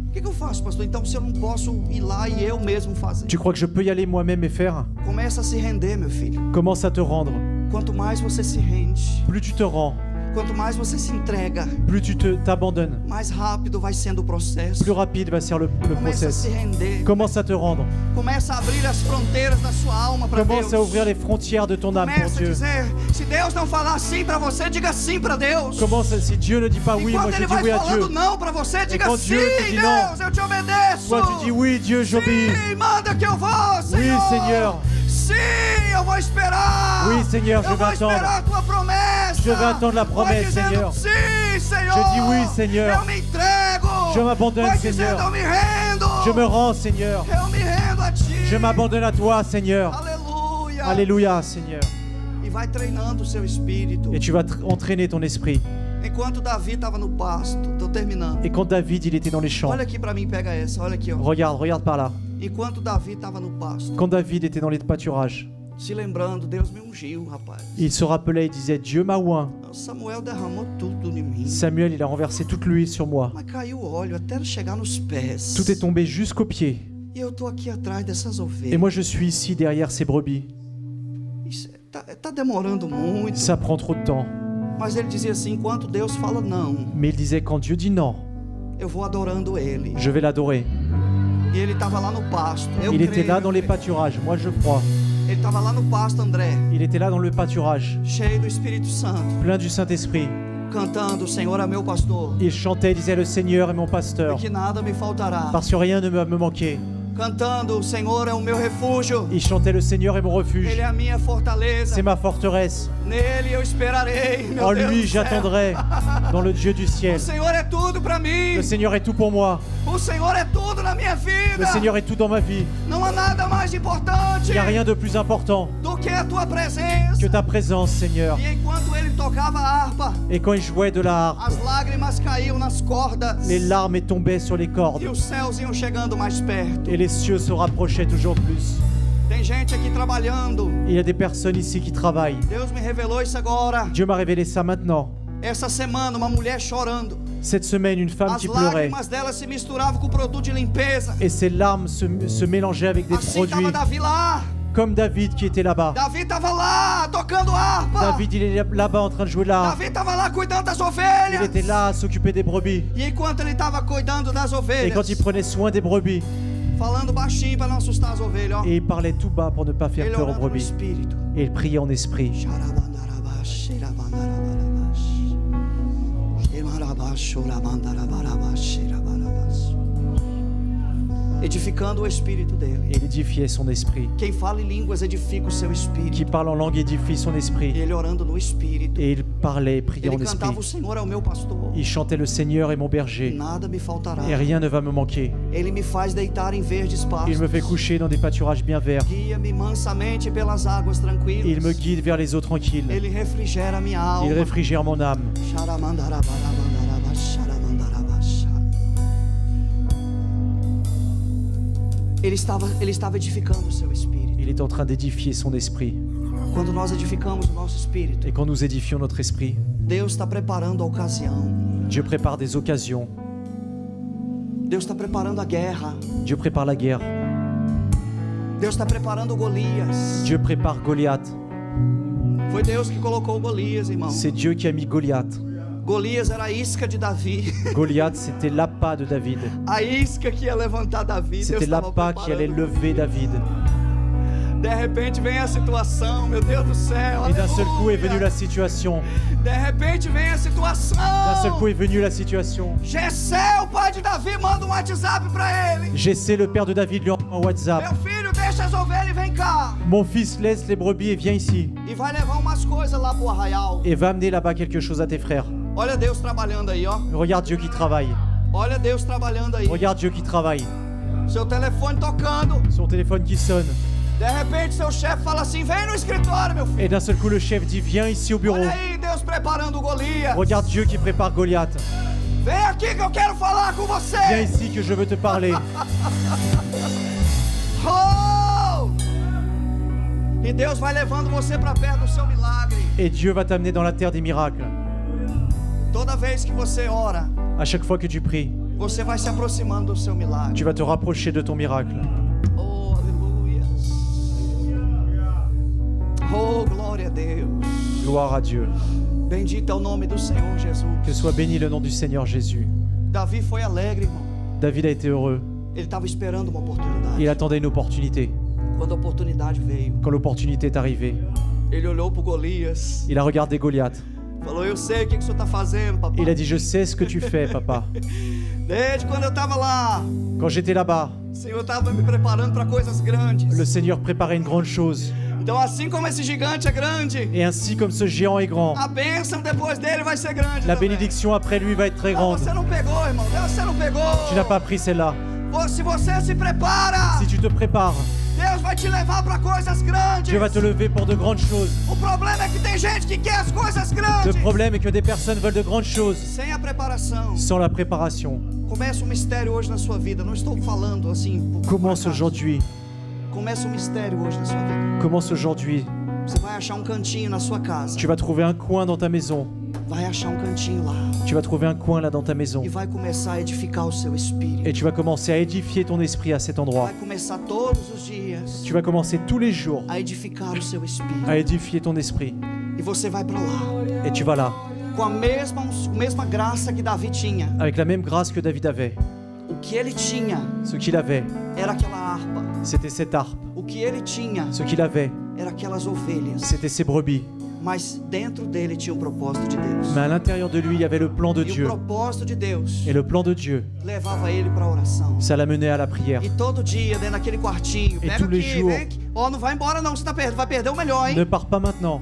O que eu faço, pastor? Então, se eu não posso ir lá e eu mesmo fazer? Tu crois que je peux y aller moi-même et faire? Começa a se render, meu filho. Commence à te rendre. Quanto mais você se rende, Plus tu te rends, quanto mais você se entrega, plus tu t'abandonnes, mais rápido vai sendo o processo. plus rapide va ser le Começa a process. se render. Commence à te rendre. Começa a abrir as fronteiras da sua alma para Deus. Commence à ouvrir les frontières de ton âme pour Começa a Dieu. dizer, se Deus não falar sim para você, diga sim para Deus. Commence, si Dieu ne dit pas oui, moi Enquanto je Ele dis vai oui à falando Dieu. não para você, diga quando sim, Dieu te dit Deus, eu te obedeço. Toi tu dis oui, Dieu, j'obéis. Sim, manda que eu vou, Senhor. Oui, Seigneur. Sim, eu vou esperar. Oui, Seigneur, je eu vou vais attendre. esperar a tua promessa. Je vais attendre la promesse, Vai dizendo, Seigneur. Sim, Senhor. Je dis oui, Seigneur. Eu me entrego. Je m'abandonne, Vai Seigneur. dizendo, eu me rendo. Je me rends, Seigneur. Eu me rendo a ti. Je m'abandonne à toi, Seigneur. Aleluia. Alléluia, Seigneur. E vai treinando o seu espírito. Et tu vas entraîner ton esprit. Enquanto Davi estava no pasto, tô terminando. Et quand David, il était dans les champs. Olha aqui para mim, pega essa, olha aqui, ó. Regarde par là. Enquanto Davi estava no pasto, Quand David était dans les pâturages, se lembrando, Deus me ungiu, rapaz. il se rappelait, il disait, Dieu m'a oint. Samuel derramou tudo em mim. Samuel, il a renversé toute l'huile sur moi. Mas caiu o óleo até chegar nos pés. Tout est tombé jusqu'aux pieds. E eu tô aqui atrás dessas ovelhas. Et moi, je suis ici derrière ces brebis. Isso tá demorando muito. Ça prend trop de temps. Mas ele dizia assim, enquanto Deus fala não, Mais il disait, quand Dieu dit non, eu vou adorando ele. je vais l'adorer. E ele estava lá no pasto. Eu Il était creio, là dans les meu pâturages. Moi, je crois. filho. Ele estava lá no pasto, André, Il était là dans le pâturage, cheio do Espírito Santo, plein du Saint-Esprit. cantando, o Senhor é meu pastor, Il chantait, il disait, le Seigneur est mon e pasteur, que nada me faltará. parce que rien ne va me manquer. Cantando, o Senhor é o meu refúgio, Il chantait, le Seigneur est mon Ele refuge. é a minha fortaleza. C'est ma forteresse. Nele eu esperarei, meu En Deus lui, do céu. j'attendrai, dans le Dieu du ciel. O Senhor é tudo para mim. Le Seigneur est tout pour moi. O Senhor é tudo na minha vida. Le Seigneur est tout dans ma vie. Não há nada mais importante Il n'y a rien de plus important do que a tua presença. que ta présence, Seigneur. E enquanto ele tocava a harpa, Et quand il jouait de la harpe, as lágrimas caíam nas cordas. les larmes tombaient sur les E cordes. os céus iam chegando mais perto. Et les cieux se rapprochaient toujours plus. Tem gente aqui trabalhando. Il y a des personnes ici qui travaillent. Deus me revelou isso agora. Dieu m'a révélé ça maintenant. Essa semana, uma mulher chorando. Cette semaine, une femme As qui pleurait. lágrimas dela se misturavam com o produto de limpeza. Et ses larmes se mélangeaient avec des Assim estava produits. Davi lá. Comme David qui était là-bas. Davi estava lá, tocando harpa. David, il est là-bas en train de jouer de la harpe. Davi estava lá cuidando das Il ovelhas. était là à s'occuper des brebis. E enquanto ele estava cuidando das Et ovelhas, quand il prenait soin des brebis, falando baixinho para não assustar as ovelhas, ó. et il parlait tout bas pour ne pas faire Ele peur aux orando no brebis. espírito. Et il priait en esprit. Xarabandarabash, xirabandarabarabas. Ximarabash, xurabandarabarabas, xirabarabas. Edificando o espírito dele. Et il édifiait son esprit. Quem fala em línguas edifica o seu Qui espírito. parle en langue édifie son E esprit. ele orando no espírito. Et il parlait, priait Ele en esprit. cantava: o Senhor é o meu pastor. Il chantait, le Seigneur est mon berger. Nada me faltará. Et rien ne va me manquer. Ele me faz deitar em verdes Il pastos. me fait coucher dans des pâturages bien verts. Guia-me mansamente pelas águas tranquilas. Il me guide vers les eaux tranquilles. Ele refrigera minha alma. Il réfrigère mon âme. Xaramandarabarabandarabash, xaramandarabash. Ele estava edificando o seu espírito. Il est en train d'édifier son esprit. Quando nós edificamos o nosso espírito, Et quand nous édifions notre esprit, Deus está preparando a ocasião. Dieu prépare des occasions. Deus está preparando a guerra. Dieu prépare la guerre. Deus está preparando Golias. Dieu prépare Goliath. Foi Deus que colocou Golias, irmão. C'est Dieu qui a mis Goliath. Golias era a isca de Davi. Goliath, c'était l'appât de David. A isca que ia levantar Davi. Deus C'était estava l'appât qui allait preparando. lever David. De repente vem a situação, meu Deus do céu. Et d'un seul coup est aleluia. venue la situation. De repente vem a situação. D'un seul coup est venue la situation. Jessé, o pai de Davi, manda um WhatsApp pra ele. Jessé, le père de David, lui envoie un WhatsApp. Meu filho, deixa as ovelhas e vem cá. Mon fils, laisse les brebis et viens ici. E vai levar umas coisas lá pro arraial. Et va amener là-bas quelque chose à tes frères. Olha Deus trabalhando aí, ó. Regarde Dieu qui travaille. Olha Deus trabalhando aí. Regarde Dieu qui travaille. Seu telefone tocando. Son téléphone qui sonne. De repente seu chefe fala assim: vem no escritório, meu filho. Et d'un seul coup, le chef dit, viens ici au bureau. Olha aí Deus preparando Golias. Regarde Dieu qui prépare Goliath. Vem aqui que eu quero falar com Viens você. ici que je veux te parler. Oh! E Deus vai levando você para perto do seu milagre. Et Dieu va t'amener dans la terre des miracles. Toda vez que você ora, À chaque fois que tu pries, você vai se aproximando do seu milagre. tu vas te rapprocher de ton miracle. Oh, aleluia. Oh, glória a Deus. Gloire à Dieu. Bendito é o nome do Senhor Jesus. Que soit béni le nom du Seigneur Jésus. Davi foi alegre, irmão. David a été heureux. Ele estava esperando uma oportunidade. Il attendait une opportunité. Quando a oportunidade veio, Quand l'opportunité est arrivée, ele olhou para Golias. il a regardé Goliath. Falou, eu sei o que o senhor está fazendo, papai. Il a dit, je sais ce que tu fais, papa. Desde quando eu estava lá, Quand j'étais là-bas, o Senhor estava me preparando para coisas grandes. le Seigneur préparait une grande chose. Então, assim como esse gigante é grande, Et ainsi comme ce géant est grand, a bênção depois dele vai ser grande. la também. bénédiction après lui va être très Não, grande. você não pegou, irmão. Você não pegou. Tu n'as pas pris celle-là. Se você se prepara, Si tu te prépares, Deus vai te levar para coisas grandes. Dieu va te lever pour de grandes choses. O problema é que tem gente que quer as coisas Le grandes problème est que des personnes veulent de grandes choses sem a preparação. sans la préparation. Começa um mistério hoje na sua vida. Não estou falando assim. Commence aujourd'hui. Começa um mistério hoje na sua vida. Commence aujourd'hui. Você vai achar um cantinho na sua casa. Tu vas trouver un coin dans ta maison. Vai achar um cantinho lá. Tu vas trouver un coin là dans ta maison. E vai começar a edificar o seu espírito. Et tu vas commencer à édifier ton esprit à cet endroit. Vai começar todos os dias Tu vas commencer tous les jours a edificar o seu espírito. à édifier ton esprit. E você vai para lá Et tu vas là, com a mesma graça que Davi tinha. avec la même grâce que David avait. O que ele tinha Ce qu'il avait, era aquela harpa. c'était cette harpe. O que ele tinha Ce qu'il avait, era aquelas ovelhas. c'était ses brebis. Mas dentro dele tinha um propósito de Deus. Mais à l'intérieur de lui, il y avait le plan de E o Dieu. propósito de Deus Et le plan de Dieu, levava ele para a oração. ça l'a mené à la prière. E todo dia, dentro daquele quartinho, Et pega tous les aqui, jours. vem aqui. Ó, não vai embora não, você vai perder o melhor, hein? Ne pars pas maintenant,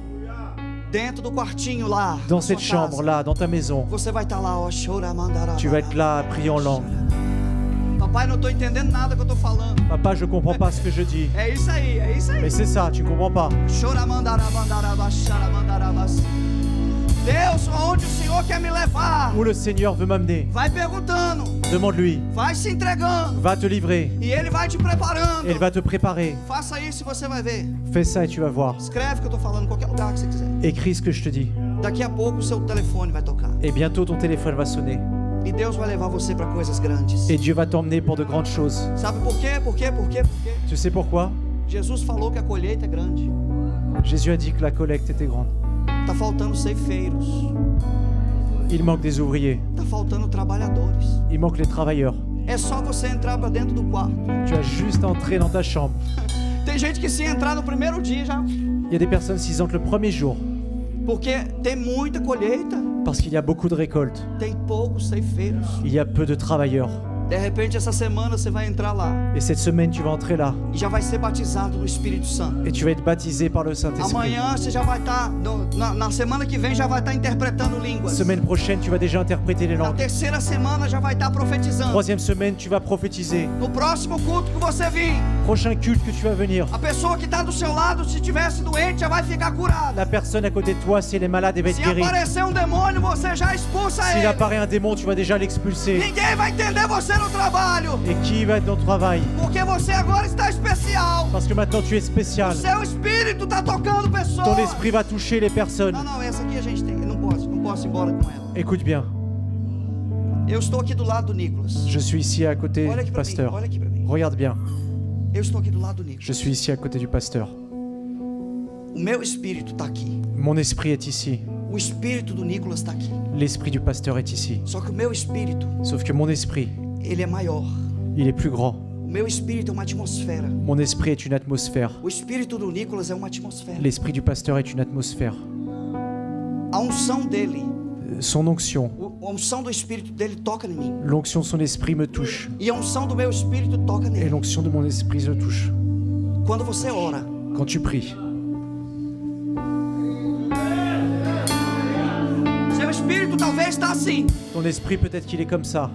Dentro do quartinho lá, dans na sua cette chambre casa, là, dans ta maison. você vai estar lá, ó, choramandará. Tu vas être là à prier en langue. Papai, não estou entendendo nada que eu estou falando. Papa, je comprends pas ce que je dis. É isso aí, é isso aí. Mais c'est ça, tu comprends pas. Deus, aonde o Senhor quer me levar? Où le Seigneur veut m'amener, Vai perguntando, demande-lui. vai se entregando Va te livrer. e Ele vai te preparando. Et il va te préparer. Faça isso e você vai ver. Fais ça et tu vas voir. Escreve o que eu estou falando em qualquer lugar que você quiser. Écris ce que je te dis. Daqui a pouco o seu telefone vai tocar. Et bientôt ton téléphone va sonner. E Deus vai levar você para coisas grandes. Et Dieu va t'emmener pour de grandes choses. Sabe por quê? Por quê? Por quê? Por quê? Tu sais pourquoi? Jesus falou que a colheita é grande. Jésus a dit que la collecte était grande. Tá faltando ceifeiros. Il manque des ouvriers. Tá faltando trabalhadores. Il manque les travailleurs. É só você entrar para dentro do quarto. Tu as juste à entrer dans ta chambre. Tem gente que se entrar no primeiro dia já, Il y a des personnes, s'ils entrent le premier jour, porque tem muita colheita, parce qu'il y a beaucoup de récoltes, tem poucos ceifeiros. il y a peu de travailleurs. De repente essa semana você vai entrar lá Et cette semaine, tu vas entrer là e já vai ser batizado no Espírito Santo. et tu vas être baptisé par le Saint-Esprit. Amanhã você já vai estar, na semana que vem já vai estar interpretando línguas. Semaine prochaine, tu vas déjà interpréter les Na langues. terceira semana já vai estar profetizando. Troisième semaine, tu vas prophétiser. No próximo culto que você vir, Prochain culte que tu vas venir, a pessoa que está do seu lado, se tivesse doente, já vai ficar curada. la personne à côté de toi, si elle est malade, elle va être Se guérie. aparecer demônio, você já expulsa S'il ele. apparaît un démon, tu vas déjà l'expulser. Ninguém vai entender você no trabalho, Et qui va être dans le travail? porque você agora está especial. Parce que maintenant tu es O spécial. seu espírito está tocando pessoas. Ton esprit va toucher les personnes. Não, essa aqui a gente tem, não posso ir embora com ela. Écoute bien, Eu estou aqui do lado do Nicolas. je suis ici à côté Olha aqui du pra mim, pasteur. olha aqui pra mim. Regarde bien, Eu estou aqui do lado do Nicolas. je suis ici à côté du pasteur. O meu espírito está aqui. Mon esprit est ici. O espírito do Nicolas está aqui. L'esprit du pasteur est ici. Só que o meu espírito, Sauf que mon esprit, ele é maior. il est plus grand. O meu espírito é uma atmosfera. Mon esprit est une atmosphère. O espírito do Nicolas é uma atmosfera. L'esprit du pasteur est une atmosphère. A unção dele, Son onction, a unção do espírito dele toca em mim. l'onction de son esprit me touche. E a unção do meu espírito toca Et nele. l'onction de mon esprit se touche. Quando você ora, Quand tu pries, seu espírito talvez está assim. ton esprit peut-être qu'il est comme ça.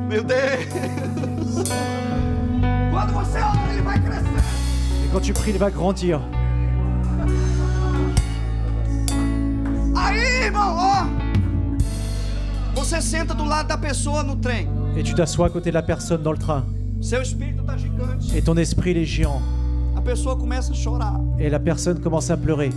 Meu Deus. Quando você ora, ele vai crescer. Et quand tu pries, il va grandir. Aí, irmão, ó. Você senta do lado da pessoa no trem. Et tu t'assois à côté de la personne dans le train. Seu espírito está gigante. Et ton esprit, il est géant. A pessoa começa a chorar. Et la personne commence à pleurer.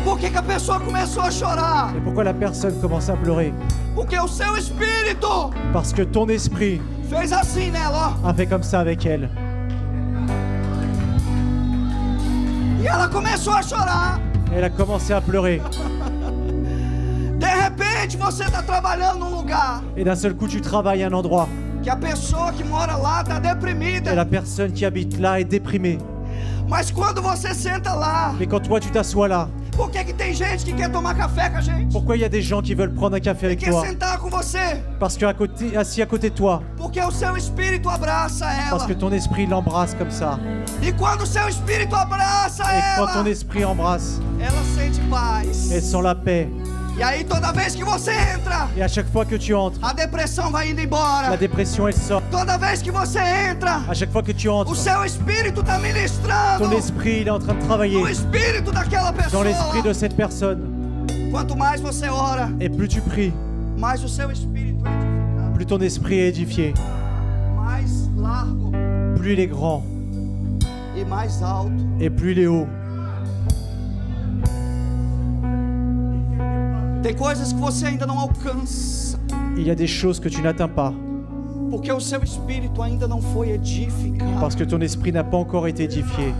Por que a pessoa começou a chorar? Et pourquoi la personne commence à pleurer? Porque o seu espírito Parce que ton esprit fez assim nela, ó. a fait comme ça avec elle. E ela começou a chorar. Elle a commencé à pleurer. De repente você está trabalhando num lugar Et d'un seul coup, tu travailles à un endroit. que a pessoa que mora lá está Et deprimida. la personne qui habite là est déprimée. Mas quando você senta lá, Mais quand toi, tu t'assois là, por que tem gente que quer tomar café com a gente? pourquoi il y a des gens qui veulent prendre un café avec Quer toi? sentar com você? Parce que assis à côté de toi, Porque o seu espírito abraça parce ela. que ton esprit l'embrasse comme ça. E quando o seu espírito abraça Et quand ton ela, esprit embrasse, ela sente paz. elle sent la paix. E aí toda vez que você entra, Et à chaque fois que tu entres, a depressão vai indo la embora. dépression, elle sort. Toda vez que você entra, À chaque fois que tu o entres, seu espírito está ministrando ton esprit, il est en train de travailler no espírito daquela dans pessoa. l'esprit de cette personne. Quanto mais você ora, Et plus tu pries, mais o seu espírito é edificado, plus ton esprit est édifié, mais largo plus il est grand e mais alto. et plus il est haut. Tem coisas que você ainda não alcança, Il y a des choses que tu n'atteins pas porque o seu espírito ainda não foi edificado. parce que ton esprit n'a pas encore été édifié.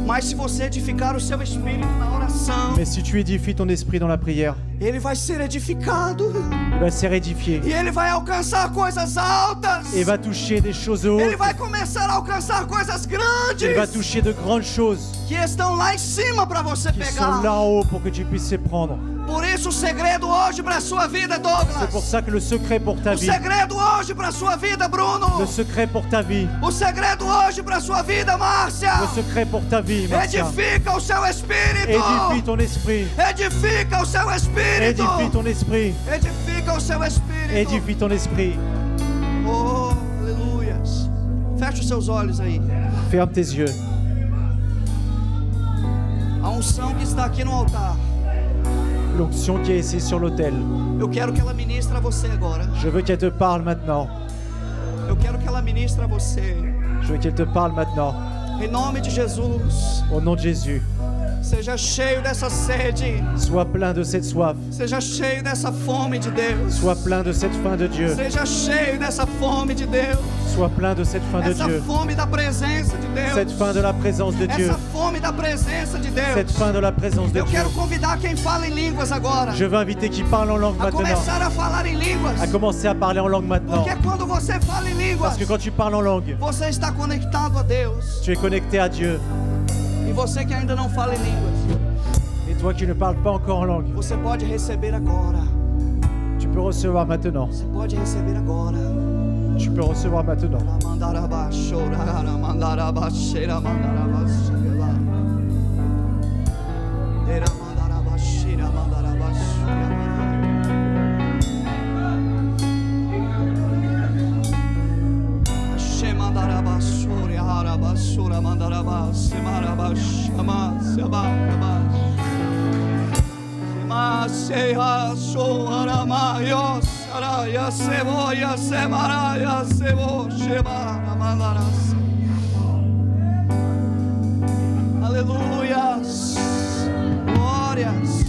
Mas se você edificar o seu espírito na oração, Mais si tu édifies ton esprit dans la prière, ele vai ser edificado il va se édifier e ele vai alcançar coisas altas. et va toucher des choses Ele hautes. vai começar a alcançar coisas Il va grandes toucher de grandes choses que estão lá em cima para você qui sont pegar. là en haut pour que tu puisses les prendre. Por isso o segredo hoje para sua vida, C'est pour Douglas. ça que le secret pour ta O vie, segredo hoje para sua vida, Bruno. le secret pour ta vie, O segredo hoje para sua vida, Márcia. le secret pour ta vie, Marcia, Edifica o seu espírito. édifie ton esprit, Edifica o seu espírito. édifie ton esprit, Edifica o seu espírito. édifie ton esprit. Oh, aleluias. Feche os seus olhos aí. Ferme tes yeux. A unção que está aqui no altar, L'onction qui est ici sur l'autel, eu quero que ela ministre a você agora. je veux qu'elle te parle maintenant. Eu quero que ela ministre a você. Je veux qu'elle te parle maintenant. Em nome de Jesus. Au nom de Jésus, Seja cheio dessa sede. sois plein de cette soif, Seja cheio dessa fome de Deus. sois plein de cette faim de Dieu, Seja cheio dessa fome de Deus. sois plein de cette faim de Essa Dieu, fome da presença de Deus. cette faim de la présence de Dieu, Essa fome da presença de Deus. cette faim de la présence de Eu Dieu. quero convidar quem fala em línguas agora Je veux inviter qui parle en langue a maintenant, começar a falar em línguas. à commencer à parler en langue maintenant. Porque quando você fala em línguas, Parce que quand tu parles en langue, você está conectado a Deus. tu es connecté à Dieu. E você que ainda não fala em línguas, Et toi qui ne parles pas encore en langue, você pode receber agora. tu peux recevoir maintenant. Você pode receber agora. Tu peux recevoir maintenant. Aleluias, glórias.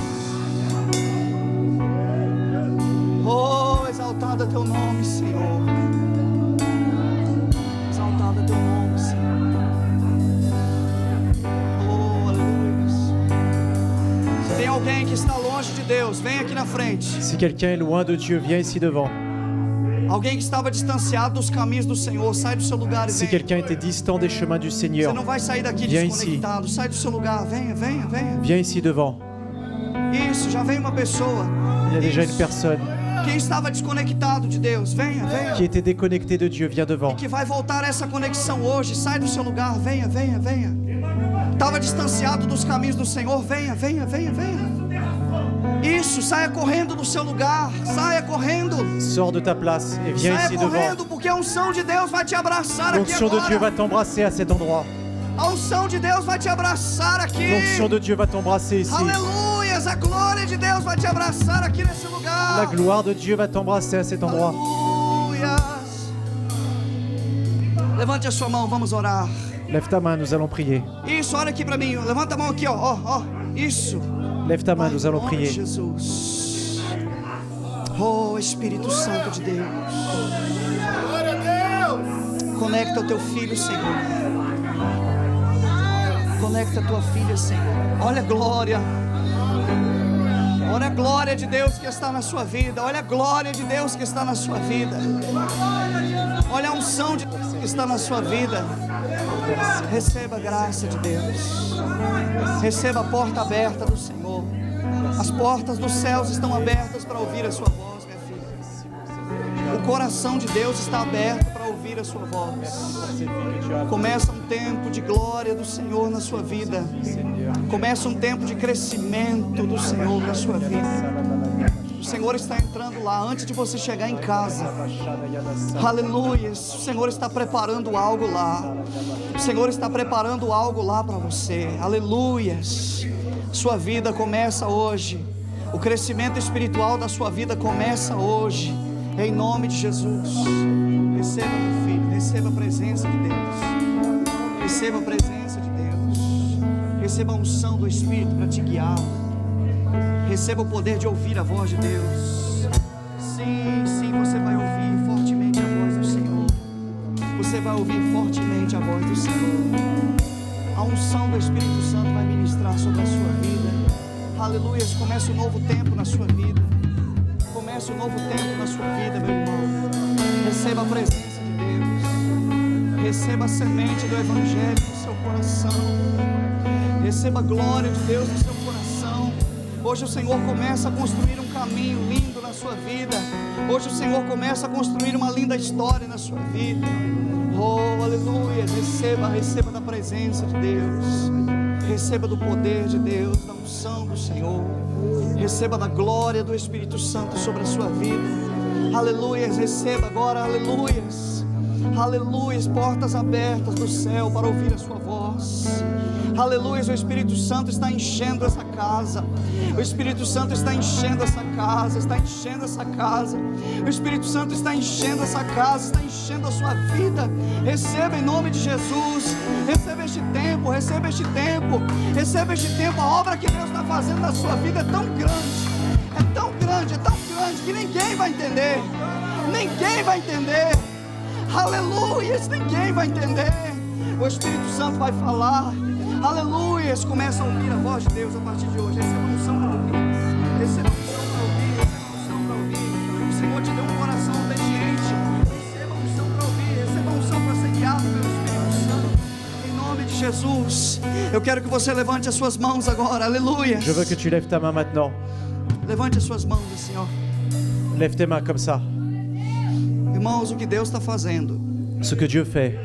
Oh, exaltado é teu nome, Senhor. Exaltado é teu nome, Senhor. Oh, aleluias. Se tem alguém que está longe de Deus, vem aqui na frente. Si quelqu'un est loin de Dieu, viens ici devant. Alguém que estava distanciado dos caminhos do Senhor, sai do seu lugar e Si vem. quelqu'un était distant des chemins du Você Seigneur, não vai sair daqui Viens desconectado. Sai do seu lugar, venha, venha, venha. viens ici devant. Isso, já veio uma pessoa. Il y a déjà Isso. une personne Quem estava desconectado de Deus, venha, venha. qui était déconnectée de Dieu, viens devant. Que vai voltar essa conexão hoje. Sai do seu lugar, venha, venha, venha. Estava distanciado dos caminhos do Senhor, venha, venha, venha, venha. Isso, saia correndo do seu lugar, saia correndo. Sors de ta place et viens Saia ici devant. correndo, porque a unção de Deus vai te abraçar aqui L'onction de Dieu va agora. t'embrasser à cet endroit. A unção de Deus vai te abraçar aqui. L'onction de Dieu va t'embrasser ici. Aleluias, a glória de Deus vai te abraçar aqui nesse lugar. La gloire de Dieu va t'embrasser à cet endroit. Aleluias. Levante a sua mão, vamos orar. Lève ta main, nous allons prier. Isso, olha aqui para mim. Levanta a mão aqui, ó. Isso. Lève ta main, Pai, nous em allons nome de prier. Jesus. Oh, Espírito Santo de Deus. Conecta o teu filho, Senhor. Conecta a tua filha, Senhor. Olha a glória. Olha a glória de Deus que está na sua vida. Olha a glória de Deus que está na sua vida. Olha a unção de Deus que está na sua vida. Receba a graça de Deus. Receba a porta aberta do Senhor. As portas dos céus estão abertas para ouvir a sua voz, minha filha. O coração de Deus está aberto para ouvir a sua voz. Começa um tempo de glória do Senhor na sua vida. Começa um tempo de crescimento do Senhor na sua vida. O Senhor está entrando lá antes de você chegar em casa. Aleluia. O Senhor está preparando algo lá. O Senhor está preparando algo lá para você. Aleluia. Sua vida começa hoje. O crescimento espiritual da sua vida começa hoje. Em nome de Jesus. Receba, meu filho. Receba a presença de Deus. Receba a presença de Deus. Receba a unção do Espírito para te guiar. Receba o poder de ouvir a voz de Deus. Sim, você vai ouvir fortemente a voz do Senhor. Você vai ouvir fortemente a voz do Senhor. A unção do Espírito Santo vai ministrar sobre a sua vida. Aleluia. Começa um novo tempo na sua vida. Começa um novo tempo na sua vida, meu irmão. Receba a presença de Deus. Receba a semente do Evangelho no seu coração. Receba a glória de Deus no seu coração. Hoje o Senhor começa a construir um caminho lindo na sua vida. Hoje o Senhor começa a construir uma linda história na sua vida. Oh, aleluia. Receba da presença de Deus. Receba do poder de Deus, da unção do Senhor. Receba da glória do Espírito Santo sobre a sua vida. Aleluia. Receba agora, aleluia. Aleluia. Portas abertas do céu para ouvir a sua voz. Aleluia, o Espírito Santo está enchendo essa casa. O Espírito Santo está enchendo essa casa. Está enchendo essa casa. O Espírito Santo está enchendo essa casa. Está enchendo a sua vida. Receba em nome de Jesus. Receba este tempo. Receba este tempo. Receba este tempo. A obra que Deus está fazendo na sua vida é tão grande. É tão grande, é tão grande que ninguém vai entender. Ninguém vai entender. Aleluia, ninguém vai entender. O Espírito Santo vai falar. Aleluia, começa a ouvir a voz de Deus a partir de hoje. Receba a unção para ouvir. Receba a unção para ouvir. Receba a unção para ouvir. O Senhor te deu um coração obediente. Receba a unção para ouvir. Receba a unção para ser guiado pelo Espírito Santo. Em nome de Jesus. Eu quero que você levante as suas mãos agora. Aleluia. Je veux que tu lèves ta main maintenant. Levante as suas mãos assim, ó. Lève tes mains comme ça. Irmãos, o que Deus está fazendo Ce que Dieu fait,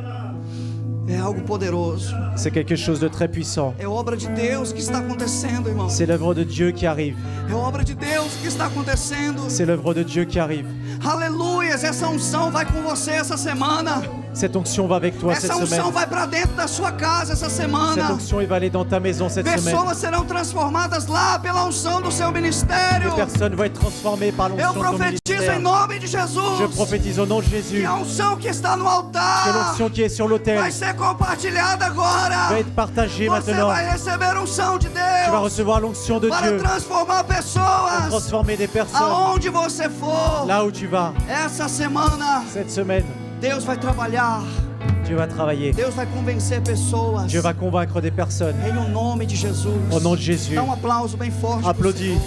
é algo poderoso. c'est quelque chose de très puissant. É obra de Deus que está acontecendo, irmão. C'est l'œuvre de Dieu qui arrive. É obra de Deus que está acontecendo. C'est l'œuvre de Dieu qui arrive. Aleluia, essa unção vai com você essa semana. Cette onction va avec toi cette Essa unção semaine. vai para dentro da sua casa essa Cette semana. onction, il va aller dans ta maison cette semaine. Pessoas serão transformadas lá pela unção do seu ministério. Les personnes vont être transformées par Eu l'onction de ton profetizo em ministère. nome de Je Jesus prophétise au nom de Jésus que a unção que está no que altar l'onction qui est sur l'autel vai ser compartilhada agora. va être partagée Você maintenant. vai receber unção de Tu vas Deus recevoir l'onction de para Dieu transformar pour pessoas transformer des personnes aonde você for. là où tu vas. Essa semana Cette semaine, Deus vai trabalhar. Dieu va travailler. Deus vai convencer pessoas. Dieu va convaincre des personnes. Em o nome de Jesus. Au nom de Jésus. Dá um aplauso bem forte. pro Applaudis Senhor. le